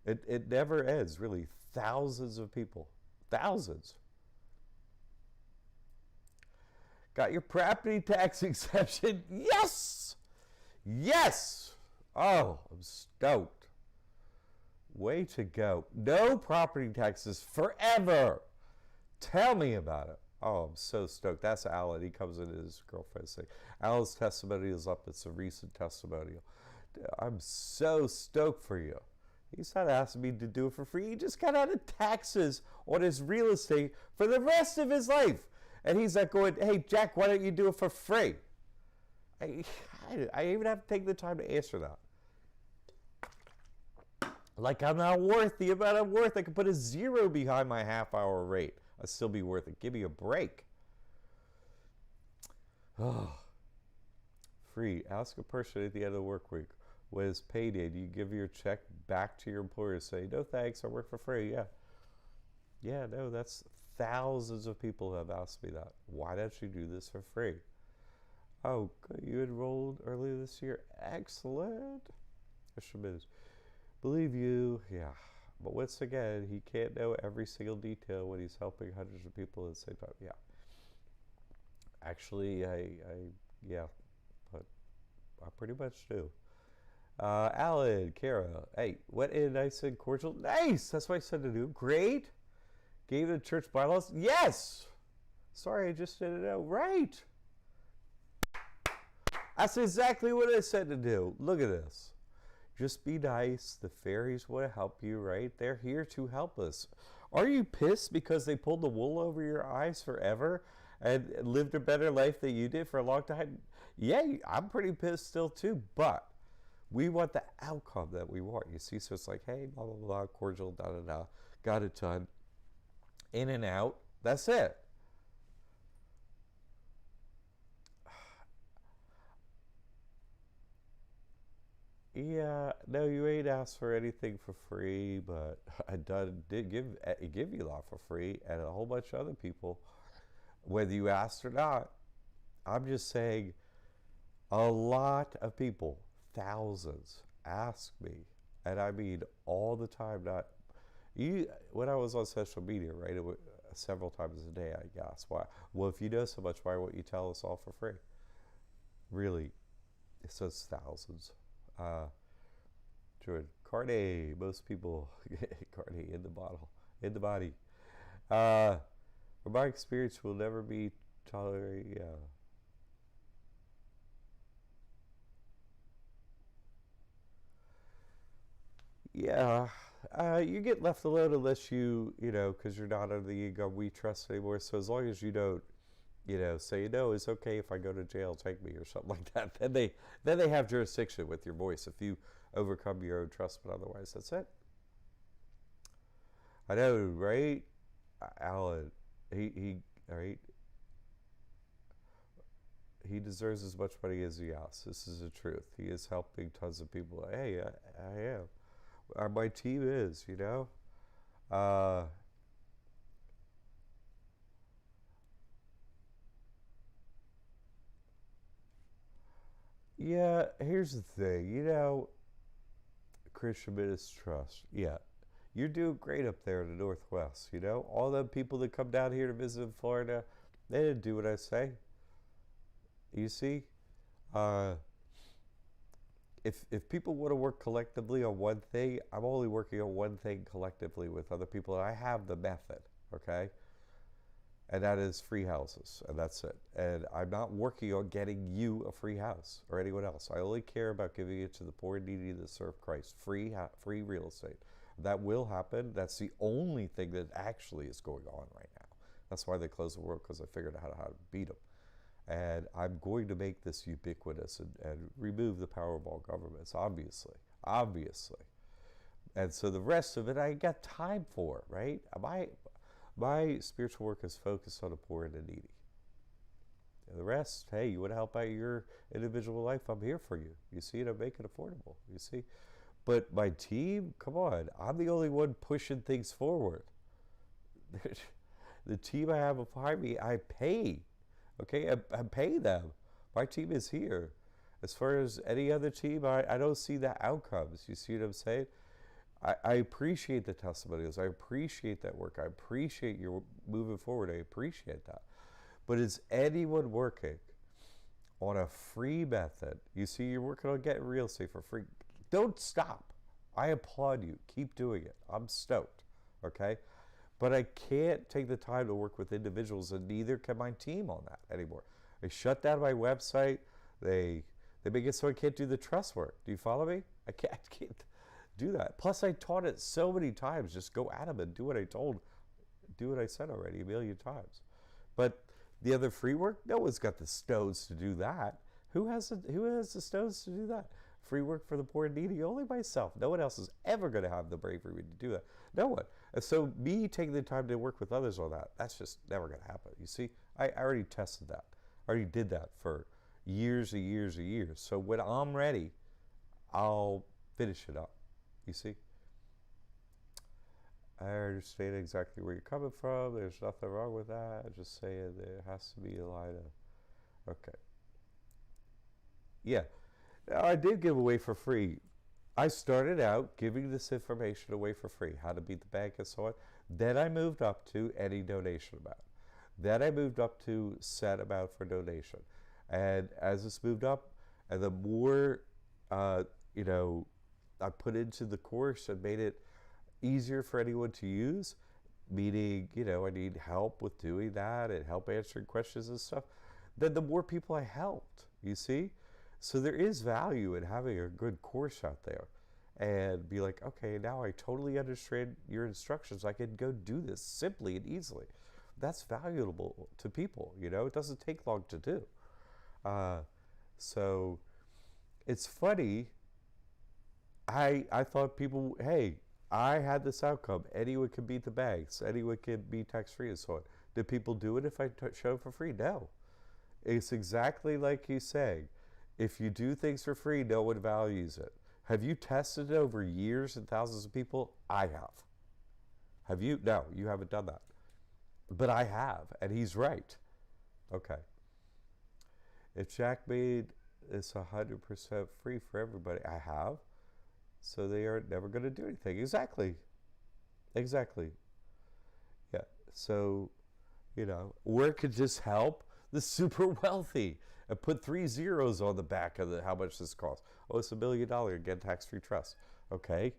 It never ends, really. Thousands of people. Thousands. Got your property tax exemption? Yes! Yes! Oh, I'm stoked. Way to go. No property taxes forever. Tell me about it. Oh, I'm so stoked. That's Alan. He comes in his girlfriend saying, Alan's testimonial is up. It's a recent testimonial. I'm so stoked for you. He's not asking me to do it for free. He just got out of taxes on his real estate for the rest of his life. And he's like going, hey, Jack, why don't you do it for free? I even have to take the time to answer that. Like I'm not worth the amount I'm worth. I could put a 0 behind my half-hour rate. I'd still be worth it. Give me a break. Oh. Free. Ask a person at the end of the work week, when it's payday, do you give your check back to your employer and say, no thanks, I work for free? Yeah. Yeah, no, that's thousands of people have asked me that. Why don't you do this for free? Oh, you enrolled earlier this year? Excellent. Believe you, yeah. But once again, he can't know every single detail when he's helping hundreds of people at the same time. Yeah. Actually, yeah, but I pretty much do. Alan, Kara, hey, went in nice and cordial. Nice! That's what I said to do. Great. Gave the church bylaws. Yes! Sorry, I just didn't know. Right. That's exactly what I said to do. Look at this. Just be nice. The fairies want to help you, right? They're here to help us. Are you pissed because they pulled the wool over your eyes forever and lived a better life than you did for a long time? Yeah, I'm pretty pissed still too, but we want the outcome that we want. You see, so it's like, hey, blah, blah, blah, cordial, da, da, da, got it done. In and out. That's it. Yeah, no, you ain't asked for anything for free, but I did give you a lot for free, and a whole bunch of other people, whether you asked or not. I'm just saying a lot of people, thousands, ask me, and I mean all the time, not you. When I was on social media, right, several times a day, I guess. Why? Well, if you know so much, why won't you tell us all for free? Really, it's just thousands. Uh, Jordan, Carne, most people, Carne in the bottle, in the body. From my experience, will never be tolerated. Yeah, you get left alone unless because you're not under the ego we trust anymore. So as long as you don't, say no, it's okay if I go to jail, take me or something like that. Then they have jurisdiction with your voice if you overcome your own trust. But otherwise, that's it. I know, right? Alan, he, right? He deserves as much money as he asks. This is the truth. He is helping tons of people. Hey, I am. My team is, Uh, yeah, here's the thing. Christian Ministry Trust. Yeah, you're doing great up there in the Northwest. All the people that come down here to visit in Florida, they didn't do what I say. You see, uh, if people want to work collectively on one thing, I'm only working on one thing collectively with other people, and I have the method. Okay, and that is free houses, and that's it. And I'm not working on getting you a free house or anyone else. I only care about giving it to the poor and needy that serve Christ. Free real estate. That will happen. That's the only thing that actually is going on right now. That's why they closed the world, because I figured out how to beat them. And I'm going to make this ubiquitous and remove the power of all governments, obviously. Obviously. And so the rest of it, I got time for, right? My spiritual work is focused on the poor and the needy. And the rest, hey, you want to help out your individual life? I'm here for you. You see, and I make it affordable. You see? But my team, come on, I'm the only one pushing things forward. The team I have behind me, I pay. Okay, I pay them. My team is here. As far as any other team, I don't see the outcomes. You see what I'm saying? I appreciate the testimonials. I appreciate that work. I appreciate your moving forward. I appreciate that. But is anyone working on a free method? You see, you're working on getting real estate for free. Don't stop. I applaud you. Keep doing it. I'm stoked. Okay? But I can't take the time to work with individuals, and neither can my team on that anymore. They shut down my website. They make it so I can't do the trust work. Do you follow me? I can't do that. Plus, I taught it so many times. Just go at them and do what I said already a million times. But the other free work, no one's got the stones to do that. Who has the stones to do that? Free work for the poor and needy, only myself. No one else is ever going to have the bravery to do that. No one. And so me taking the time to work with others on that, that's just never going to happen. You see, I already tested that. I already did that for years and years and years. So when I'm ready, I'll finish it up. You see? I understand exactly where you're coming from. There's nothing wrong with that. I'm just saying there has to be a line of, okay. Yeah. Now, I did give away for free. I started out giving this information away for free, how to beat the bank and so on. Then I moved up to any donation amount. Then I moved up to set amount for donation. And as this moved up, and the more, I put into the course and made it easier for anyone to use, meaning, I need help with doing that and help answering questions and stuff, then the more people I helped, you see? So there is value in having a good course out there and be like, okay, now I totally understand your instructions. I can go do this simply and easily. That's valuable to people, It doesn't take long to do. So it's funny. I thought people, hey, I had this outcome. Anyone can beat the banks. Anyone can be tax-free and so on. Did people do it if I showed for free? No. It's exactly like he's saying. If you do things for free, no one values it. Have you tested it over years and thousands of people? I have. Have you? No, you haven't done that. But I have, and he's right. Okay. If Jack made this 100% free for everybody, I have. So they are never going to do anything. Exactly. Exactly. Yeah. So, where it could just help the super wealthy and put 3 zeros on the back of how much this costs. Oh, it's $1 million again, tax-free trust. Okay.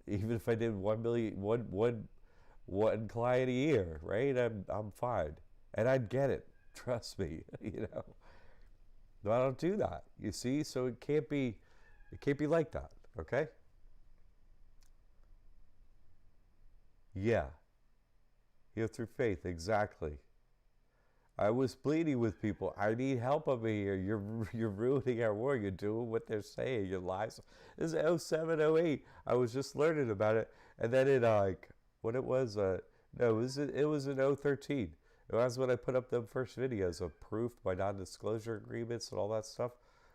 Even if I did 1 million, one client a year, right? I'm fine, and I'd get it. Trust me, But I don't do that. You see, so it can't be like that. Okay? Yeah, through faith, exactly. I was pleading with people. I need help over here. You're ruining our war. You're doing what they're saying. Your lies. This is 07, 08. I was just learning about it, and then what it was. No, it was in 013. It was when I put up the first videos of proof by non-disclosure agreements and all that stuff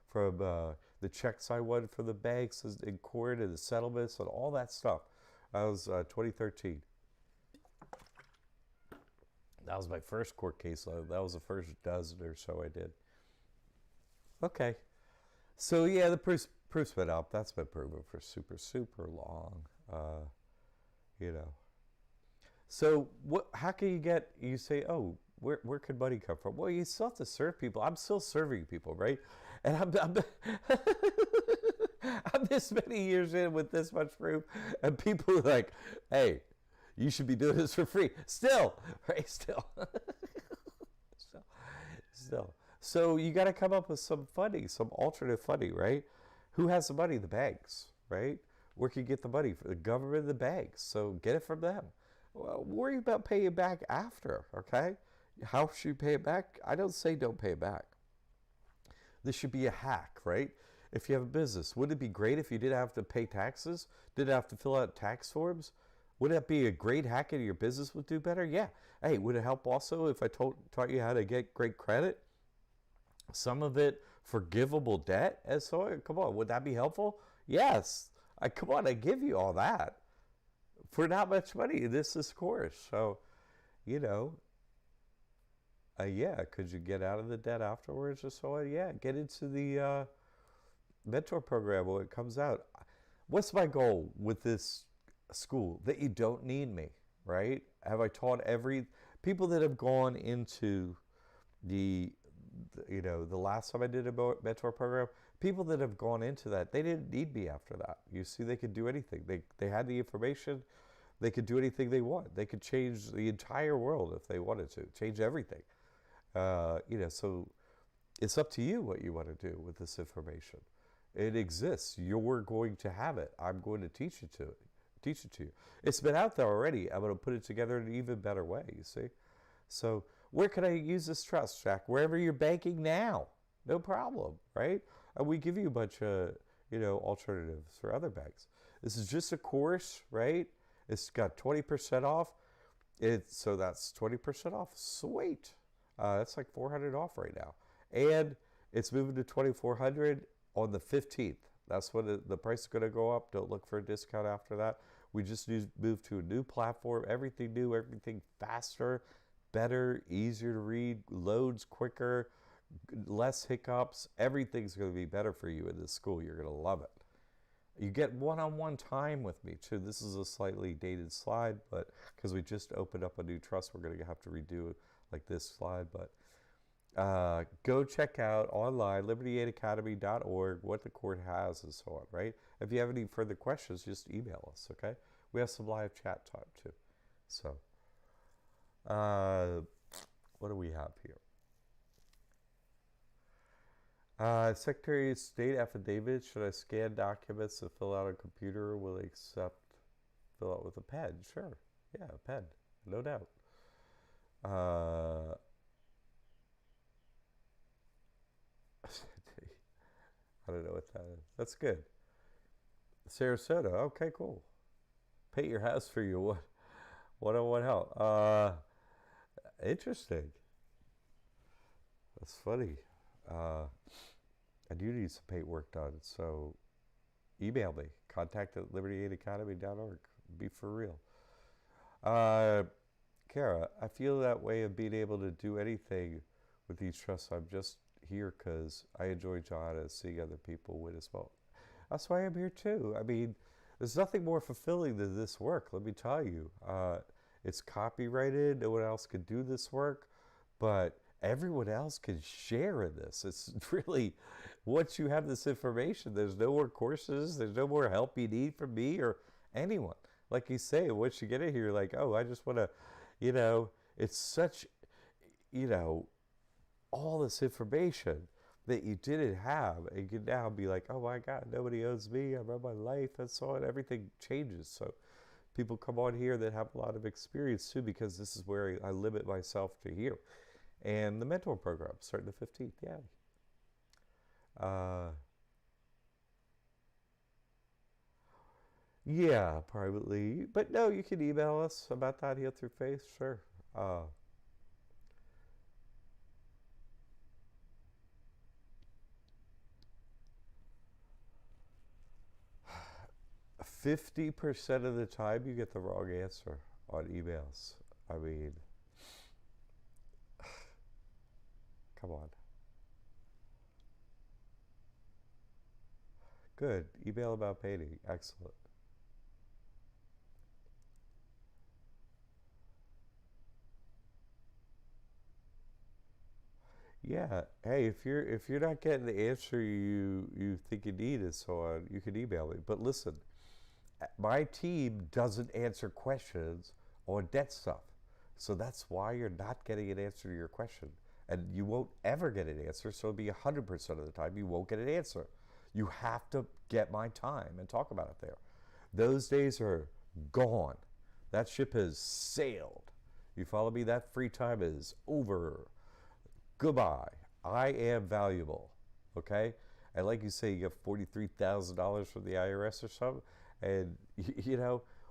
from the checks I won from the banks in court and the settlements and all that stuff. That was 2013. That was my first court case. That was the first dozen or so I did. Okay. So yeah, the proof's been up. That's been proven for super, super long. You know. So how can you say, oh, where could money come from? Well, you still have to serve people. I'm still serving people, right? And I'm I'm this many years in with this much proof, and people are like, hey, you should be doing this for free. Still, right? Still. Still. So you got to come up with some funding, some alternative funding, right? Who has the money? The banks, right? Where can you get the money? The government and the banks. So get it from them. Well, worry about paying it back after, okay? How should you pay it back? I don't say don't pay it back. This should be a hack, right? If you have a business, wouldn't it be great if you didn't have to pay taxes? Didn't have to fill out tax forms? Would that be a great hack and your business would do better? Yeah. Hey, would it help also if I taught you how to get great credit? Some of it forgivable debt? And so, come on, would that be helpful? Yes. Come on, I give you all that for not much money. This is course. So, yeah, could you get out of the debt afterwards or so on? Yeah, get into the mentor program when it comes out. What's my goal with this school? That you don't need me, right? Have I taught people that have gone into the last time I did a mentor program, people that have gone into that, they didn't need me after that. You see, they could do anything. They had the information. They could do anything they want. They could change the entire world if they wanted to, change everything. So it's up to you what you want to do with this information. It exists. You're going to have it. I'm going to teach it to you. It's been out there already. I'm going to put it together in an even better way, you see? So where can I use this trust, Jack? Wherever you're banking now. No problem, right? And we give you a bunch of, alternatives for other banks. This is just a course, right? It's got 20% off. So that's 20% off. Sweet. That's like $400 off right now. And it's moving to $2,400 on the 15th. That's when the price is going to go up. Don't look for a discount after that. We just moved to a new platform. Everything new, everything faster, better, easier to read, loads quicker, less hiccups. Everything's going to be better for you in this school. You're going to love it. You get one-on-one time with me, too. This is a slightly dated slide, but because we just opened up a new trust, we're going to have to redo like this slide. But go check out online, liberty8academy.org, what the court has and so on, right? If you have any further questions, just email us, okay? We have some live chat time, too. So, what do we have here? Secretary of State affidavit. Should I scan documents and fill out on a computer? Will they fill out with a pen? Sure. Yeah, a pen. No doubt. I don't know what that is. That's good. Sarasota. Okay, cool. Paint your house for you. One-on-one help. Interesting. That's funny. I do need some paint work done, so email me. contact@liberty8academy.org. Be for real. Kara, I feel that way of being able to do anything with these trusts. I'm just here because I enjoy John and seeing other people win as well. That's why I'm here too. I mean, there's nothing more fulfilling than this work, let me tell you. It's copyrighted, no one else can do this work, but everyone else can share in this. It's really, once you have this information, there's no more courses, there's no more help you need from me or anyone. Like you say, once you get in here, you're like, oh, I just want to, it's such, all this information that you didn't have, and you can now be like, oh my God, nobody owes me, I run my life, and so on. Everything changes. So people come on here that have a lot of experience too, because this is where I limit myself to here. And the mentor program starting the 15th, yeah, privately. But no, you can email us about that here through Faith, sure. 50% of the time you get the wrong answer on emails. I mean, come on. Good. Email about painting. Excellent. Yeah. Hey, if you're not getting the answer you think you need and so on, you can email me. But listen, my team doesn't answer questions on debt stuff. So that's why you're not getting an answer to your question. And you won't ever get an answer, so it'll be 100% of the time you won't get an answer. You have to get my time and talk about it there. Those days are gone. That ship has sailed. You follow me? That free time is over. Goodbye. I am valuable. Okay? And like you say, you get $43,000 from the IRS or something. And,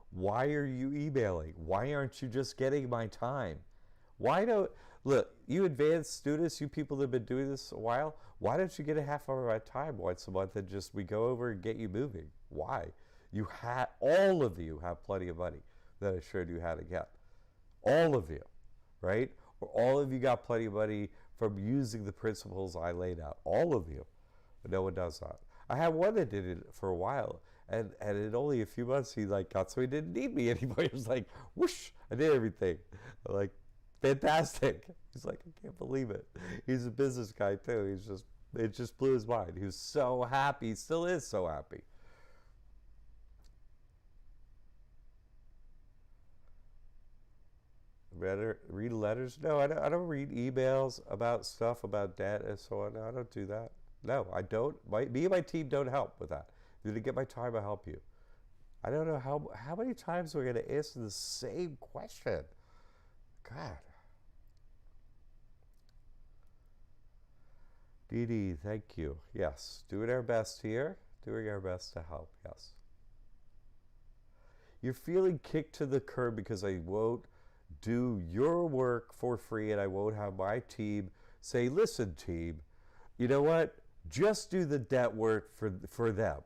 why are you emailing? Why aren't you just getting my time? Why don't, look, you advanced students, you people that have been doing this a while, why don't you get a half hour of my time once a month and just we go over and get you moving? Why? All of you have plenty of money that I showed you how to get. All of you, right? Or all of you got plenty of money from using the principles I laid out. All of you. But no one does that. I had one that did it for a while. And in only a few months, he got so he didn't need me anymore. He was like, whoosh, I did everything. I'm like, fantastic. He's like, I can't believe it. He's a business guy too. It just blew his mind. He was so happy. He still is so happy. Read letters? No, I don't read emails about stuff about debt and so on. No, I don't do that. No, I don't. Me and my team don't help with that. If you get my time, I'll help you. I don't know how many times we're going to answer the same question. God. Dee Dee, thank you. Yes, doing our best here. Doing our best to help, yes. You're feeling kicked to the curb because I won't do your work for free and I won't have my team say, listen, team, you know what? Just do the debt work for them.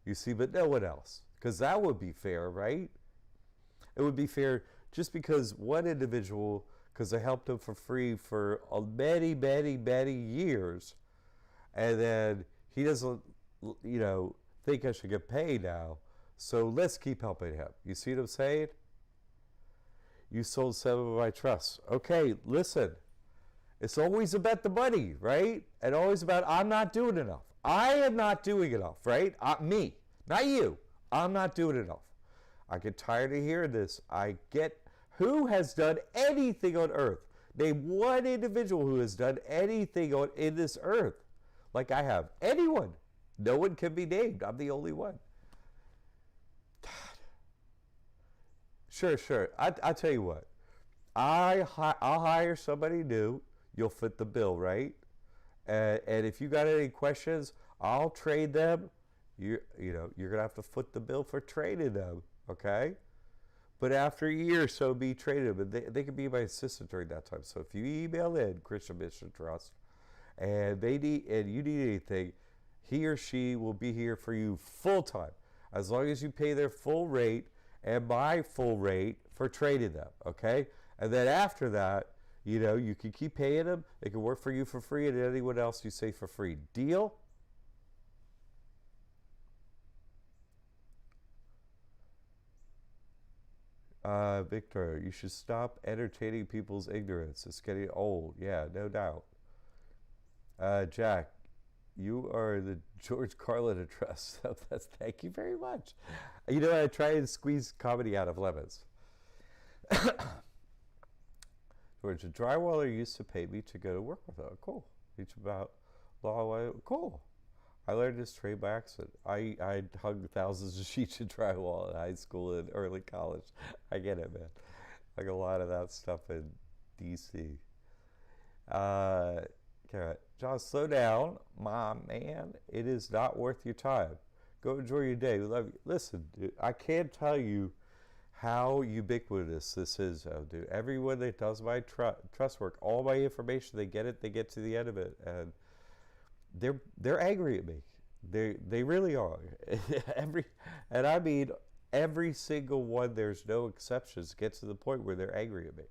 You see, but no one else. Because that would be fair, right? It would be fair just because one individual, because I helped him for free for many, many, many years, and then he doesn't, think I should get paid now. So let's keep helping him. You see what I'm saying? You sold some of my trusts. Okay, listen. It's always about the money, right? And always about I'm not doing enough. I am not doing enough, right? Me, not you. I'm not doing enough. I get tired of hearing this. Who has done anything on earth? Name one individual who has done anything in this earth like I have. Anyone. No one can be named. I'm the only one. God. Sure. I'll tell you what. I'll hire somebody new. You'll fit the bill, right? And if you got any questions, I'll trade them. You're gonna have to foot the bill for trading them, okay? But after a year or so, be traded them. They can be my assistant during that time. So if you email in Christian Mission Trust, and you need anything, he or she will be here for you full time, as long as you pay their full rate and my full rate for trading them, okay? And then after that, You know, you can keep paying them. They can work for you for free, and anyone else you say for free. Deal? Victor, you should stop entertaining people's ignorance. It's getting old. Yeah, no doubt. Jack, you are the George Carlin of trust. So thank you very much. You know, I try and squeeze comedy out of lemons. George, a drywaller used to pay me to go to work with her. Cool. Teach about law. Cool. I learned this trade by accident. I hung thousands of sheets of drywall in high school and early college. I get it, man. Like a lot of that stuff in D.C. Okay, John, slow down, my man. It is not worth your time. Go enjoy your day. We love you. Listen, dude, I can't tell you how ubiquitous this is, dude. Everyone that does my trust work, all my information, they get it. They get to the end of it, and they're angry at me. They really are. And I mean every single one. There's no exceptions. Gets to the point where they're angry at me.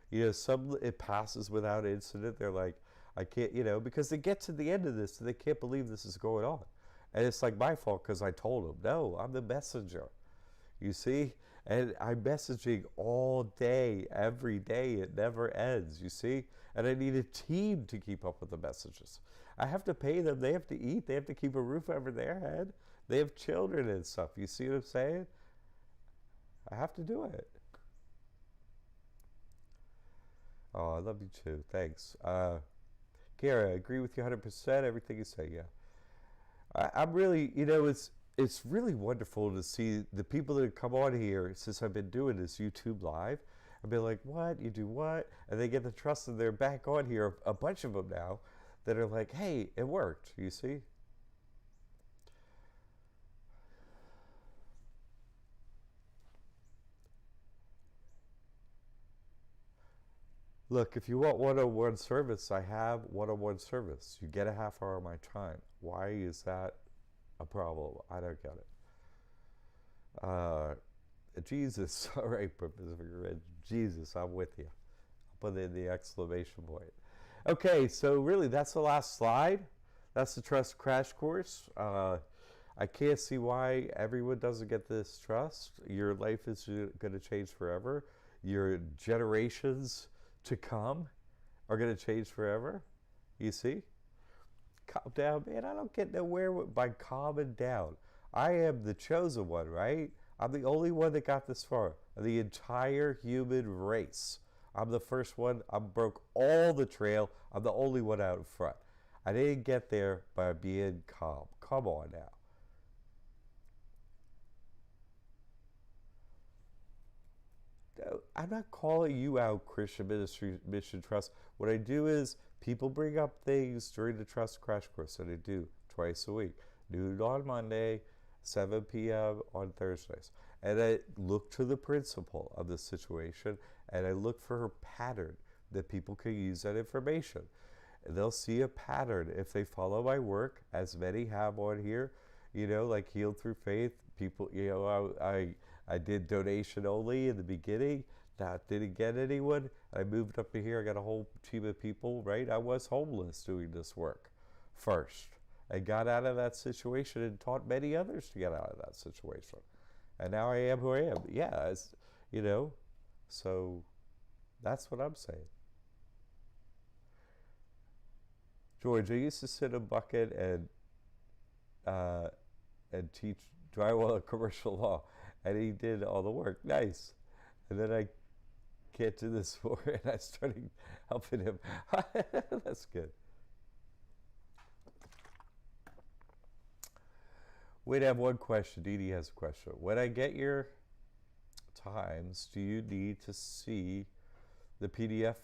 You know, some it passes without incident. They're like, I can't, you know, because they get to the end of this and they can't believe this is going on, and it's like my fault because I told them. No, I'm the messenger. You see, and I'm messaging all day, every day. It never ends. You see, and I need a team to keep up with the messages. I have to pay them. They have to eat. They have to keep a roof over their head. They have children and stuff. You see what I'm saying? I have to do it. Oh, I love you too. Thanks. Kara, I agree with you 100%. Everything you say, yeah. I'm really, you know, it's really wonderful to see the people that have come on here since I've been doing this YouTube Live. I've been like, what? You do what? And they get the trust and they're back on here, a bunch of them now, that are like, hey, it worked, you see? Look, if you want one-on-one service, I have one-on-one service. You get a half hour of my time. Why is that a problem? I don't get it. Jesus, all right, Professor Red. Jesus, I'm with you. I'll put in the exclamation point. Okay, so really, that's the last slide. That's the trust crash course. I can't see why everyone doesn't get this trust. Your life is going to change forever. Your generations to come are going to change forever. You see? Calm down, man. I don't get nowhere by calming down. I am the chosen one, right? I'm the only one that got this far. The entire human race. I'm the first one. I broke all the trail. I'm the only one out in front. I didn't get there by being calm. Come on now. I'm not calling you out, Christian Ministry Mission Trust. What I do is people bring up things during the Trust Crash Course that I do twice a week. Noon on Monday, 7 p.m. on Thursdays. And I look to the principle of the situation and I look for a pattern that people can use that information. And they'll see a pattern if they follow my work, as many have on here, you know, like Healed Through Faith. People, you know, I did donation only in the beginning. That didn't get anyone. I moved up to here. I got a whole team of people, right? I was homeless doing this work first. I got out of that situation and taught many others to get out of that situation. And now I am who I am. Yeah, it's, you know, so that's what I'm saying. George, I used to sit in a bucket and teach drywall and commercial law, and he did all the work. Nice. And then I can't do this more, and I started helping him. That's good. Wait, I have one question. Dee Dee has a question. When I get your times, do you need to see the PDF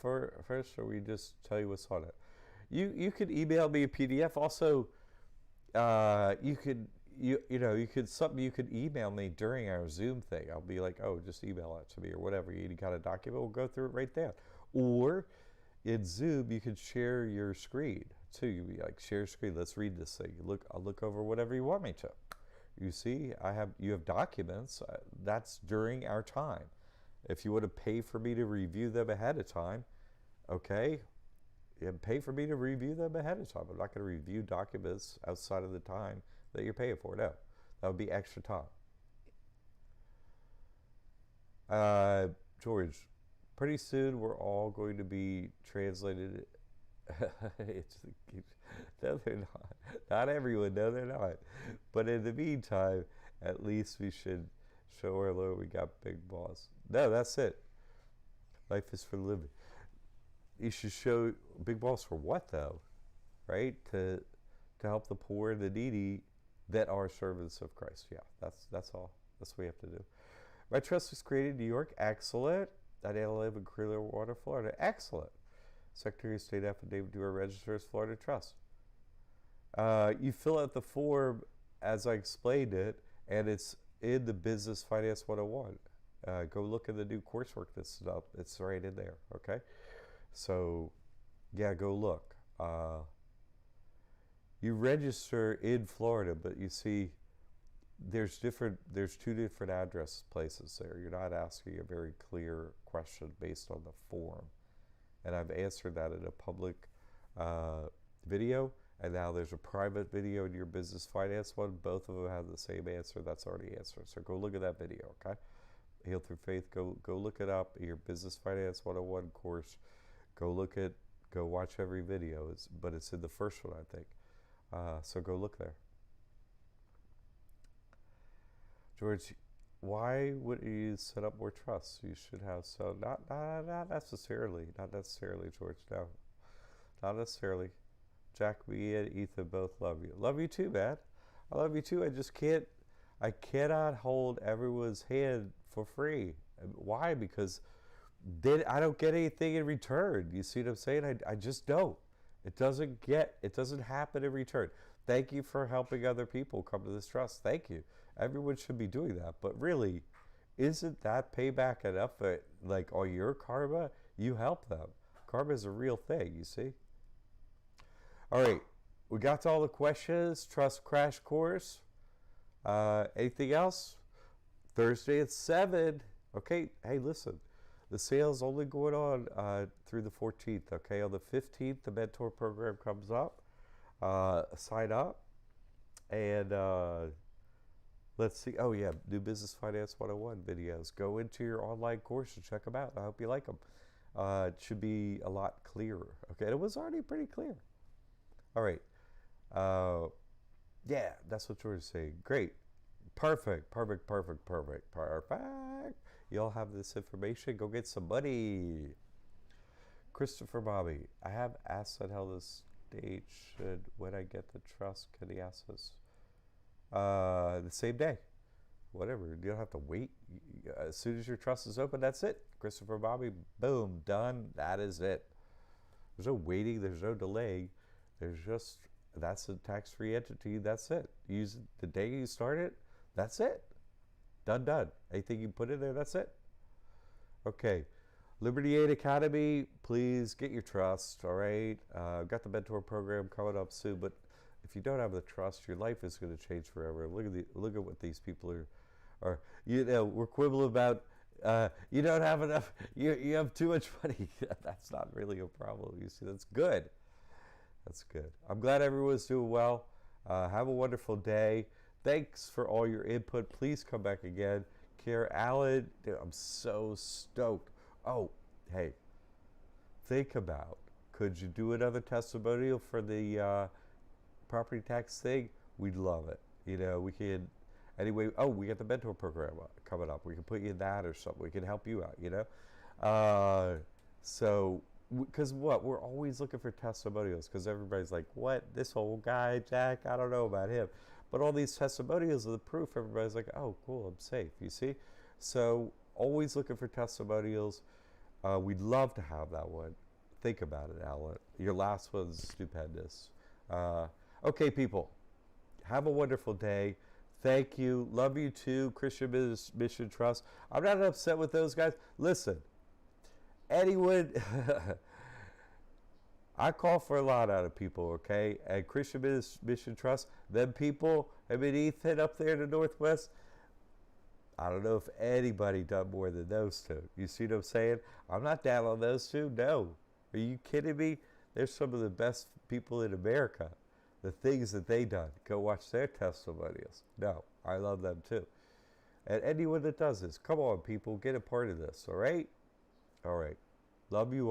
first, or we just tell you what's on it? You could email me a PDF. Also, you could something you could email me during our Zoom thing. I'll be like, oh, just email it to me or whatever. You got a document, we'll go through it right there. Or in Zoom, you could share your screen too. You'd be like, share screen. Let's read this thing. I'll look over whatever you want me to. You see, you have documents. That's during our time. If you want to pay for me to review them ahead of time, Okay, and pay for me to review them ahead of time. I'm not going to review documents outside of the time that you're paying for. No, that would be extra time. George, pretty soon we're all going to be translated. it's, no, they're not. Not everyone. No, they're not. But in the meantime, at least we should show our love. We got big boss. No, that's it. Life is for the living. You should show big boss for what though, right? To help the poor and the needy that are servants of Christ. Yeah, that's all. That's what we have to do. My trust was created in New York. Excellent. I live in Clearwater, Florida. Excellent. Secretary of State affidavit to our registers, Florida Trust. You fill out the form as I explained it, and it's in the Business Finance 101. Go look at the new coursework that's up. It's right in there, okay? So, yeah, go look. You register in Florida, but you see there's two different address places there. You're not asking a very clear question based on the form. And I've answered that in a public video, and now there's a private video in your business finance one. Both of them have the same answer. That's already answered. So go look at that video, okay? Heal Through Faith. Go look it up. Your Business Finance 101 course. Go watch every video. But it's in the first one, I think. So go look there. George, why would you set up more trusts? You should have so not necessarily, George. No, not necessarily. Jack, me, and Ethan both love you. Love you too, man. I love you too. I cannot hold everyone's hand for free. Why? Because then I don't get anything in return. You see what I'm saying? I just don't. It doesn't happen in return. Thank you for helping other people come to this trust. Thank you. Everyone should be doing that. But really, isn't that payback enough for, like, all your karma? You help them. Karma is a real thing, you see? All right. We got to all the questions. Trust crash course. Anything else? Thursday at 7. Okay. Hey, listen. The sale's only going on through the 14th. Okay. On the 15th, the mentor program comes up. Sign up. And let's see. Oh, yeah. New Business Finance 101 videos. Go into your online course and check them out. I hope you like them. It should be a lot clearer. Okay. It was already pretty clear. All right. Yeah, that's what George is saying. Great. Perfect. You all have this information. Go get some money. Christopher Bobby, I have asked at how this state should, when I get the trust, can he ask us? The same day. Whatever. You don't have to wait. As soon as your trust is open, that's it. Christopher Bobby, boom, done. That is it. There's no waiting. There's no delay. There's just, that's a tax-free entity. That's it. Use it the day you start it. That's it. Done. Anything you put in there, that's it. Okay. Liberty Aid Academy, please get your trust, all right? Got the mentor program coming up soon, but if you don't have the trust, your life is going to change forever. Look at what these people are. You know, we're quibbling about you don't have enough. You have too much money. That's not really a problem. You see, that's good. That's good. I'm glad everyone's doing well. Have a wonderful day. Thanks for all your input. Please come back again. Care Allen, dude, I'm so stoked. Oh, hey, think about, could you do another testimonial for the property tax thing? We'd love it. You know, we can, anyway, we got the mentor program coming up. We can put you in that or something. We can help you out, you know? So, because we're always looking for testimonials, because everybody's like, what, this old guy, Jack, I don't know about him. But all these testimonials are the proof. Everybody's like, oh, cool, I'm safe, you see? So always looking for testimonials. We'd love to have that one. Think about it, Alan. Your last one's stupendous. Okay, people, have a wonderful day. Thank you. Love you too, Christian Mission Trust. I'm not upset with those guys. Listen, anyone... I call for a lot out of people, okay? And Christian Mission Trust, them people, Ethan up there in the Northwest, I don't know if anybody done more than those two. You see what I'm saying? I'm not down on those two, no. Are you kidding me? They're some of the best people in America. The things that they done. Go watch their testimonials. No, I love them too. And anyone that does this, come on, people, get a part of this, all right? All right. Love you all.